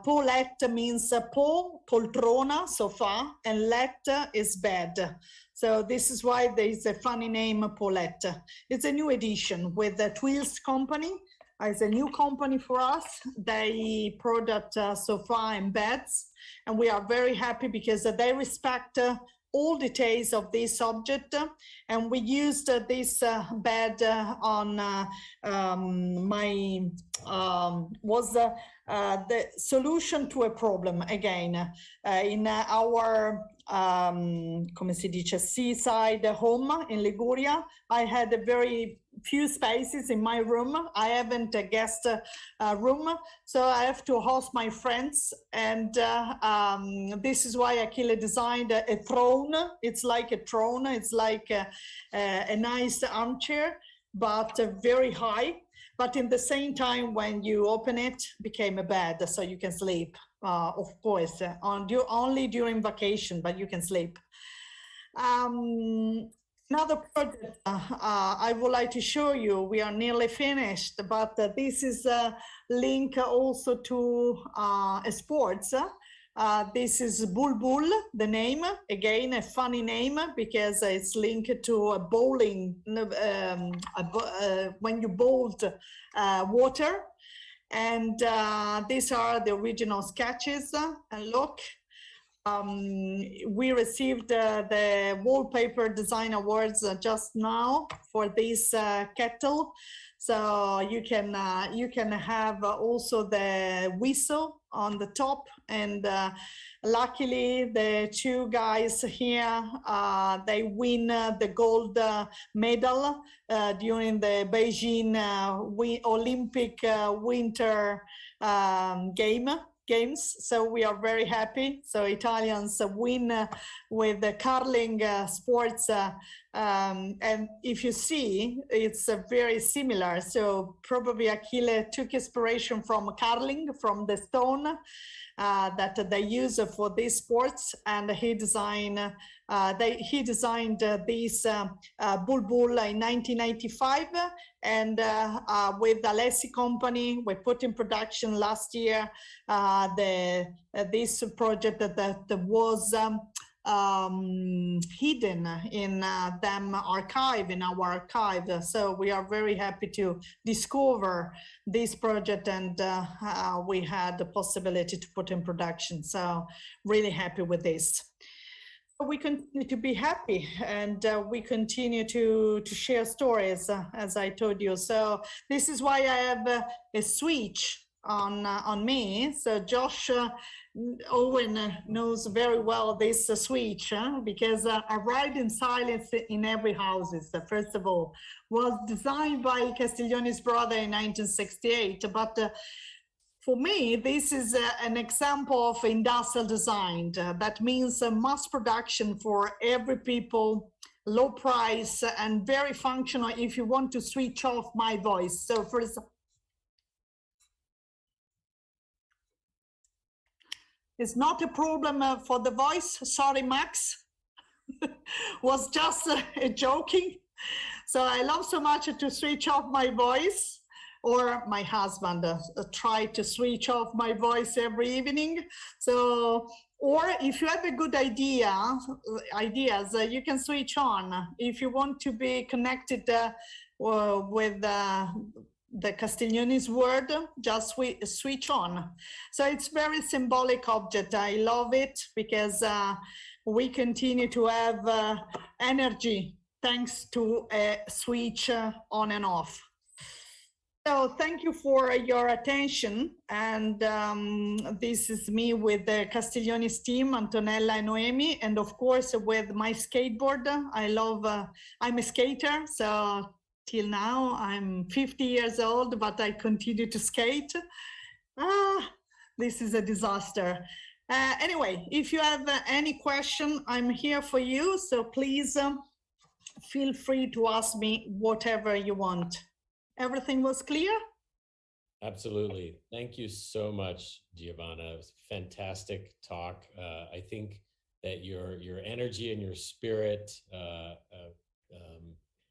Paulette means poltrona, sofa, and let is bed. So this is why there is a funny name, Paulette. It's a new edition with the Twills company. It's a new company for us. They product sofa and beds, and we are very happy because they respect all details of this object, and we used this bed on the solution to a problem again in our come si dice, seaside home in Liguria. I had a very few spaces in my room. I haven't a guest room, so I have to host my friends, and this is why Achille designed a throne. It's like a throne, it's like a nice armchair, but very high. But in the same time, when you open it, became a bed, so you can sleep. Of course, only during vacation, but you can sleep. Another project I would like to show you, we are nearly finished, but this is a link also to sports. This is Bulbul, the name, again, a funny name because it's linked to a bowling, when you bowled water. And these are the original sketches. And look, we received the Wallpaper Design Awards just now for this kettle. So you can have also the whistle on the top, and luckily the two guys here they win the gold medal during the Beijing Olympic Winter Games. So we are very happy. So Italians win with the curling sports, and if you see, it's very similar. So probably Achille took inspiration from curling, from the stone that they use for these sports, and he designed this Bulbul in 1995, and with Alessi company we put in production last year this project that was hidden in them archive, in our archive. So we are very happy to discover this project, and we had the possibility to put in production. So really happy with this. We continue to be happy, and we continue to share stories, as I told you. So this is why I have a switch on me. So Josh Owen knows very well this switch, because A Ride in Silence in Every House, first of all, was designed by Castiglioni's brother in 1968, but for me, this is an example of industrial design. That means mass production for every people, low price, and very functional if you want to switch off my voice. So for example, it's not a problem for the voice. Sorry, Max. Was just joking. So I love so much to switch off my voice. Or my husband tried to switch off my voice every evening. So, or if you have a good ideas, you can switch on. If you want to be connected with the Castiglioni's word, just switch on. So it's very symbolic object. I love it because we continue to have energy thanks to a switch on and off. So thank you for your attention. And this is me with the Castiglioni's team, Antonella and Noemi, and of course with my skateboard. I love, I'm a skater, so till now I'm 50 years old, but I continue to skate. This is a disaster. Anyway, if you have any question, I'm here for you. So please feel free to ask me whatever you want. Everything was clear? Absolutely. Thank you so much, Giovanna. It was a fantastic talk. I think that your energy and your spirit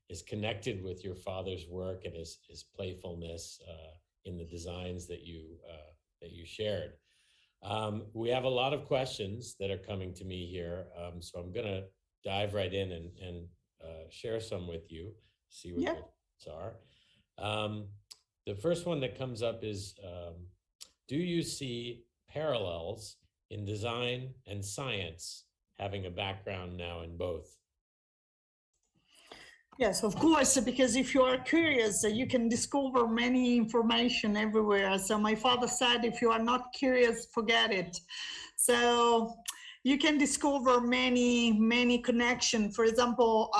is connected with your father's work and his playfulness in the designs that you shared. We have a lot of questions that are coming to me here, so I'm going to dive right in and share some with you, see what your thoughts are. The first one that comes up is, do you see parallels in design and science, having a background now in both? Yes, of course, because if you are curious, you can discover many information everywhere. So my father said, if you are not curious, forget it. So you can discover many connections. For example,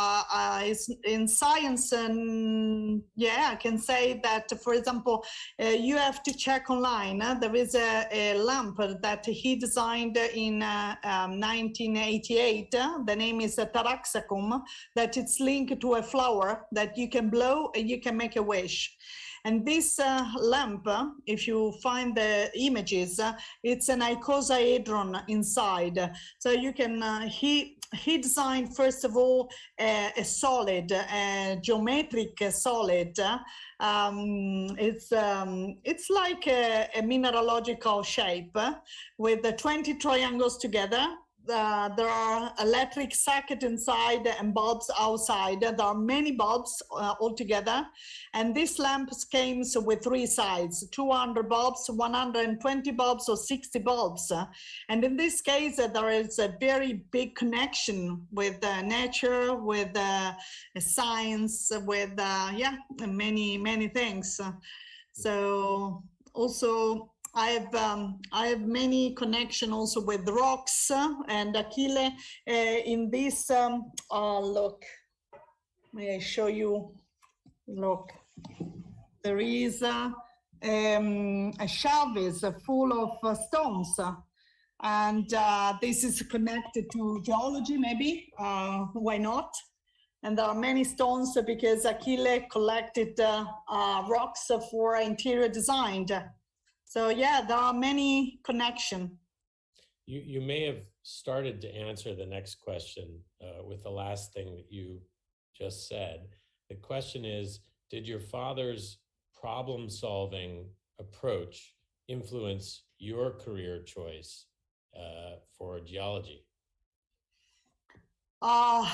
in science, and yeah, I can say that, for example, you have to check online. There is a lamp that he designed in 1988. The name is Taraxacum, that it's linked to a flower that you can blow and you can make a wish. And this lamp, if you find the images, it's an icosahedron inside. So you can, he designed, first of all, a solid, a geometric solid. It's like a mineralogical shape with the 20 triangles together. There are electric socket inside and bulbs outside. There are many bulbs altogether. And this lamp came with 3 sides, 200 bulbs, 120 bulbs, or 60 bulbs. And in this case, there is a very big connection with nature, with science, with, many things. So also, I have many connections also with rocks and Achille in this, look, may I show you, look, there is a shelf is full of stones, and this is connected to geology, maybe, why not? And there are many stones because Achille collected rocks for interior design. So yeah, there are many connections. You may have started to answer the next question with the last thing that you just said. The question is, did your father's problem-solving approach influence your career choice for geology? I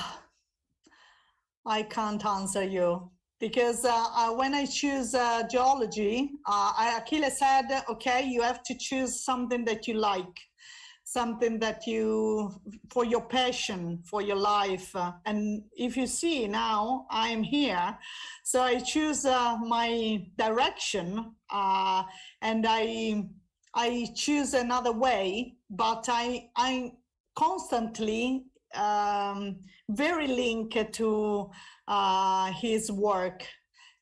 can't answer you because when I choose geology, Achille said, okay, you have to choose something that you like, something that you, for your passion, for your life. And if you see now, I'm here. So I choose my direction and I choose another way, but I constantly very linked to his work.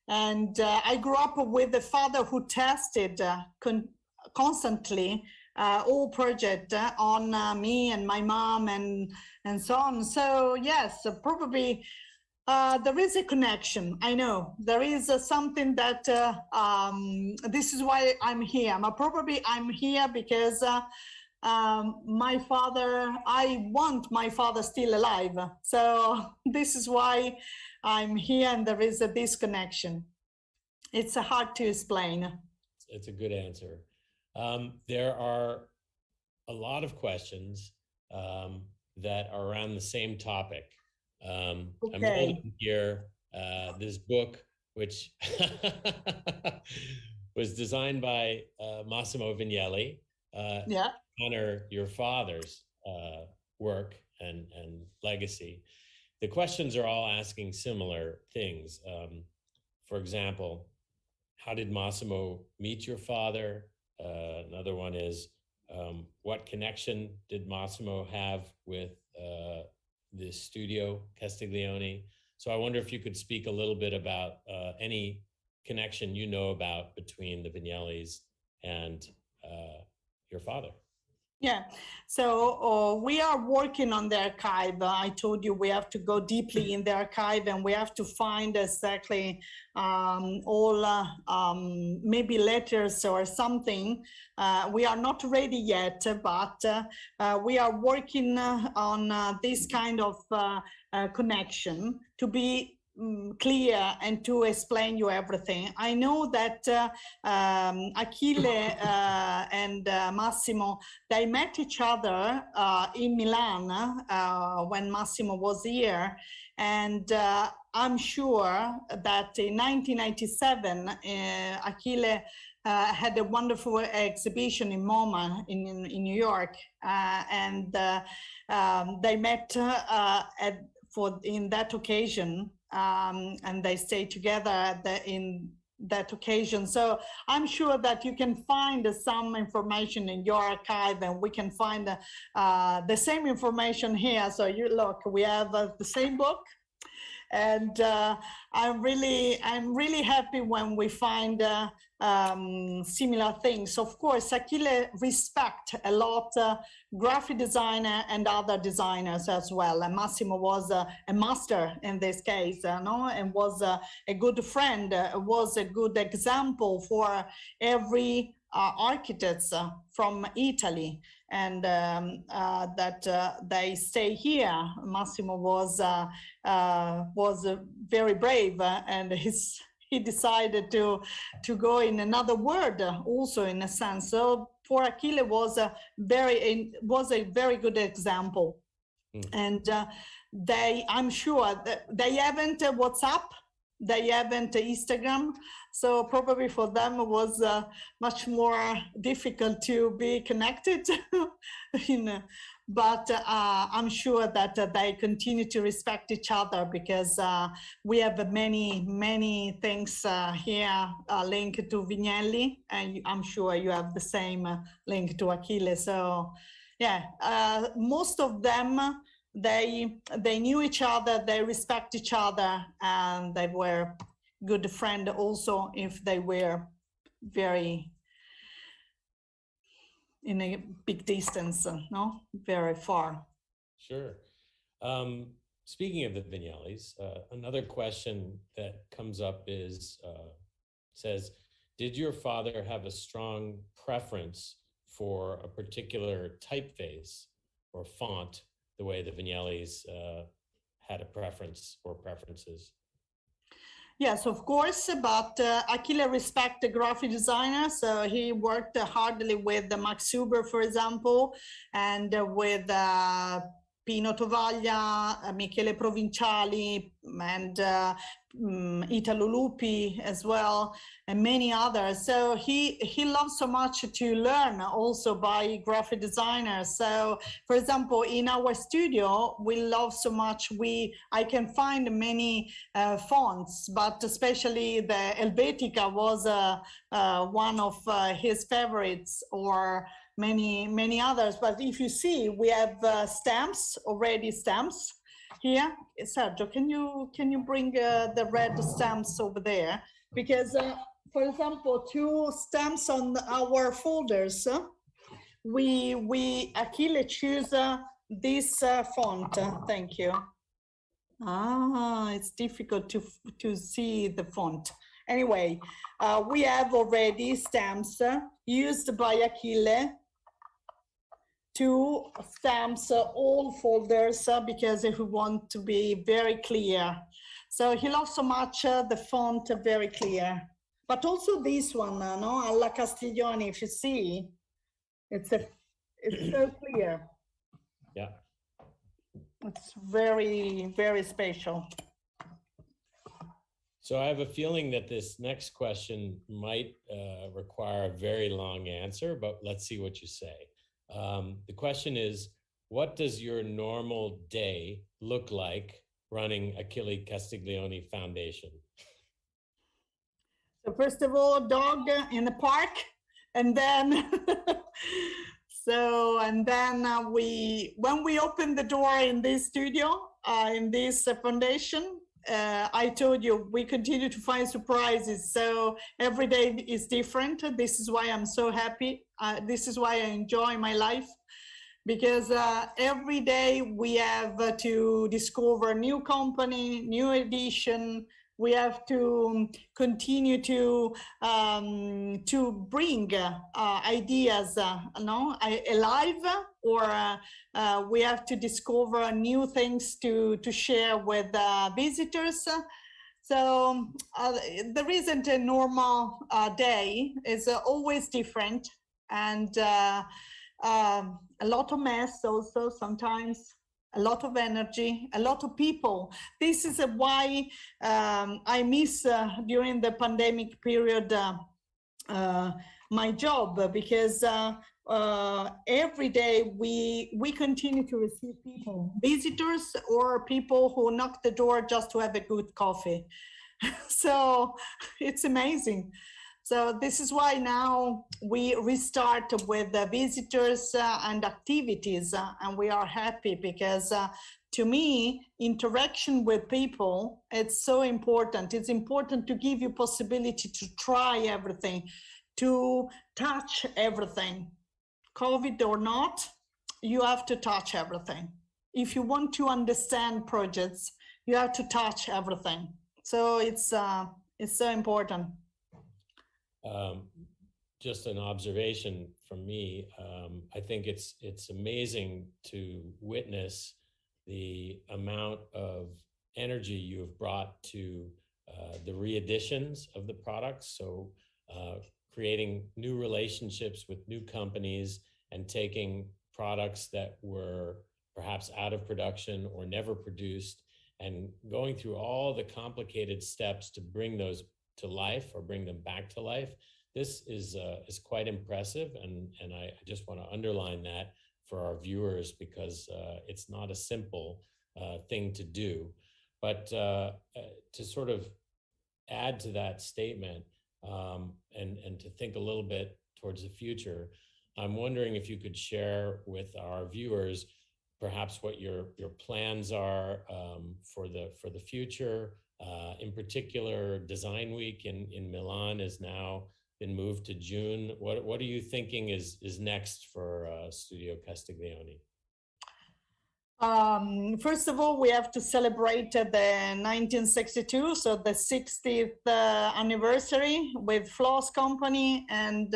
And I grew up with a father who tested constantly all project on me and my mom and so on. So yes, probably there is a connection. I know there is something that this is why I'm here. Probably I'm here because my father, I want my father still alive. So this is why I'm here, and there is a disconnection. It's hard to explain. It's a good answer. There are a lot of questions that are around the same topic. I'm holding here this book, which was designed by Massimo Vignelli. Yeah. Honor your father's work and legacy. The questions are all asking similar things. For example, how did Massimo meet your father? Another one is, what connection did Massimo have with the studio Castiglioni? So I wonder if you could speak a little bit about any connection you know about between the Vignellis and your father. Yeah, so we are working on the archive. I told you we have to go deeply in the archive and we have to find exactly all maybe letters or something. We are not ready yet, but we are working on this kind of connection to be clear and to explain you everything. I know that Achille and Massimo, they met each other in Milan when Massimo was here, and I'm sure that in 1997 Achille had a wonderful exhibition in MoMA in New York, and they met in that occasion. And they stay together in that occasion. So I'm sure that you can find some information in your archive, and we can find the same information here. So you look, we have the same book, and I'm really happy when we find similar things. Of course, Achille respect a lot graphic designer and other designers as well. And Massimo was a master in this case, no? And was a good friend, was a good example for every architects from Italy, and that they stay here. Massimo was very brave, and he decided to go in another world also, in a sense. So for Achille was a very good example. And I'm sure that they haven't WhatsApp, they haven't Instagram, so probably for them it was much more difficult to be connected. But I'm sure that they continue to respect each other, because we have many things here linked to Vignelli, and I'm sure you have the same link to Achille. So yeah, most of them, they knew each other, they respect each other, and they were good friends also, if they were very in a big distance, no, very far. Sure. Speaking of the Vignellis, another question that comes up is, says, did your father have a strong preference for a particular typeface or font, the way the Vignellis had a preference or preferences? Yes, of course, but Achille respects the graphic designer, so he worked hardly with Max Huber, for example, and with Pino Tovaglia, Michele Provinciali, and Italo Lupi as well, and many others. So he loves so much to learn also by graphic designers. So, for example, in our studio, we love so much. I can find many fonts, but especially the Helvetica was one of his favorites, or many others. But if you see, we have stamps, here. Sergio, can you bring the red stamps over there? Because, for example, 2 stamps on our folders, Achille choose this font. Thank you. It's difficult to see the font. Anyway, we have already stamps used by Achille to stamps all folders because he wants to be very clear. So he loves so much the font very clear. But also this one, no, alla Castiglioni, if you see, it's so clear. Yeah. It's very, very special. So I have a feeling that this next question might require a very long answer, but let's see what you say. The question is, what does your normal day look like running Achille Castiglioni Foundation? So first of all, dog in the park, and then when we open the door in this studio, in this foundation, I told you we continue to find surprises. So every day is different. This is why I'm so happy. This is why I enjoy my life, because every day we have to discover new company, new edition. We have to continue to bring ideas, alive, or we have to discover new things to share with visitors. So there isn't a normal day. It's always different, and a lot of mess also sometimes. A lot of energy, a lot of people. This is why I miss during the pandemic period my job, because every day we continue to receive people, visitors, or people who knock the door just to have a good coffee. So it's amazing. So this is why now we restart with visitors and activities, and we are happy because to me, interaction with people, it's so important. It's important to give you possibility to try everything, to touch everything. COVID or not, you have to touch everything. If you want to understand projects, you have to touch everything. So it's so important. Just an observation from me. I think it's amazing to witness the amount of energy you have brought to the re-editions of the products. So creating new relationships with new companies and taking products that were perhaps out of production or never produced and going through all the complicated steps to bring those to life or bring them back to life. This is quite impressive, and I just want to underline that for our viewers, because it's not a simple thing to do. But to sort of add to that statement and to think a little bit towards the future, I'm wondering if you could share with our viewers perhaps what your plans are for the future. In particular, Design Week in Milan has now been moved to June. What are you thinking is next for Studio Castiglioni? First of all, we have to celebrate the 1962, so the 60th anniversary with Floss Company, and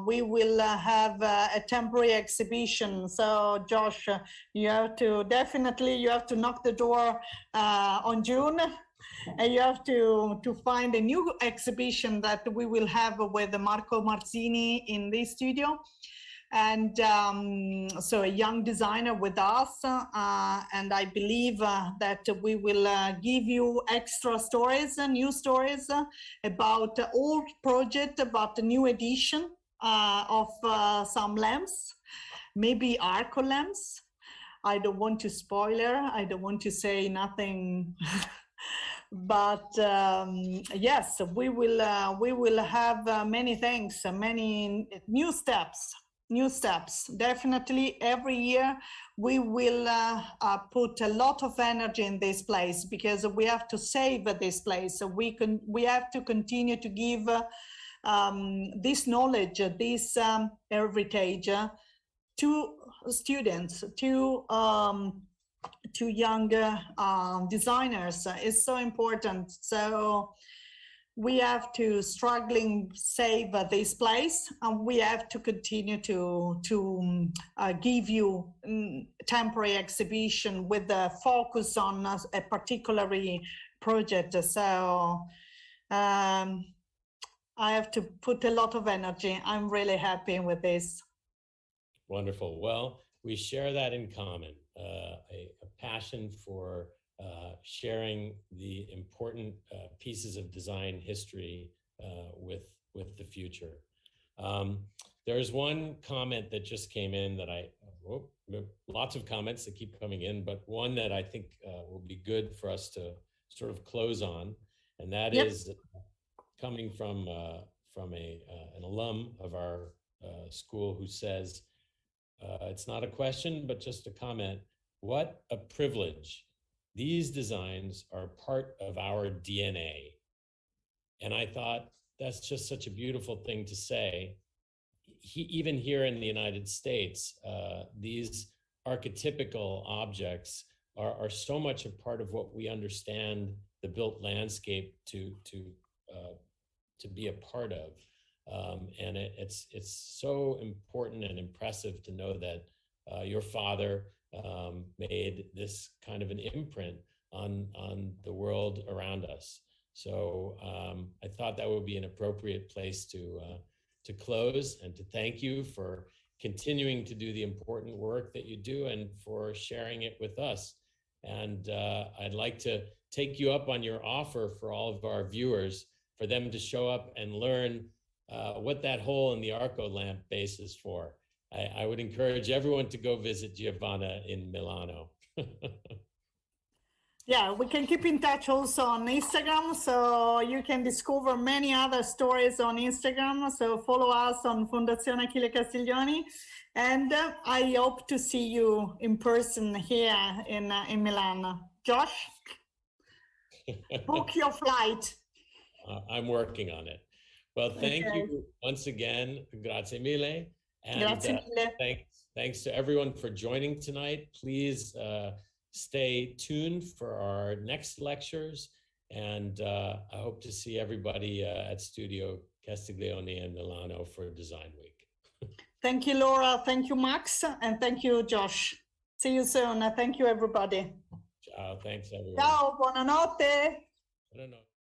we will have a temporary exhibition. So Josh, you have to knock the door on June, and you have to find a new exhibition that we will have with Marco Marzini in the studio. and so a young designer with us, and I believe that we will give you extra stories, new stories about the old project, about the new edition of some lamps, maybe Arcolumps. I don't want to spoiler, I don't want to say nothing. But yes, we will have many things, many new steps. Definitely every year we will put a lot of energy in this place, because we have to save this place. So we have to continue to give this knowledge, this heritage to students, to younger designers. Is so important. So we have to struggling save this place, and we have to continue to give you temporary exhibition with the focus on a particular project. So I have to put a lot of energy. I'm really happy with this. Wonderful. Well, we share that in common, a passion for sharing the important pieces of design history with the future. There's one comment that just came in that lots of comments that keep coming in, but one that I think will be good for us to sort of close on, and that is coming from an alum of our school who says, it's not a question, but just a comment. What a privilege. These designs are part of our DNA. And I thought that's just such a beautiful thing to say. Even here in the United States, these archetypical objects are so much a part of what we understand the built landscape to be a part of. And it's so important and impressive to know that your father made this kind of an imprint on the world around us. So I thought that would be an appropriate place to close, and to thank you for continuing to do the important work that you do and for sharing it with us. And I'd like to take you up on your offer for all of our viewers, for them to show up and learn what that hole in the Arcolump base is for. I would encourage everyone to go visit Giovanna in Milano. Yeah, we can keep in touch also on Instagram, so you can discover many other stories on Instagram. So follow us on Fondazione Achille Castiglioni, and I hope to see you in person here in Milan. Josh, book your flight. I'm working on it. Well, thank you once again. Grazie mille. And Grazie mille. Thanks to everyone for joining tonight. Please stay tuned for our next lectures. And I hope to see everybody at Studio Castiglioni in Milano for Design Week. Thank you, Laura. Thank you, Max. And thank you, Josh. See you soon. Thank you, everybody. Ciao. Thanks, everyone. Ciao. Buonanotte. Buonanotte.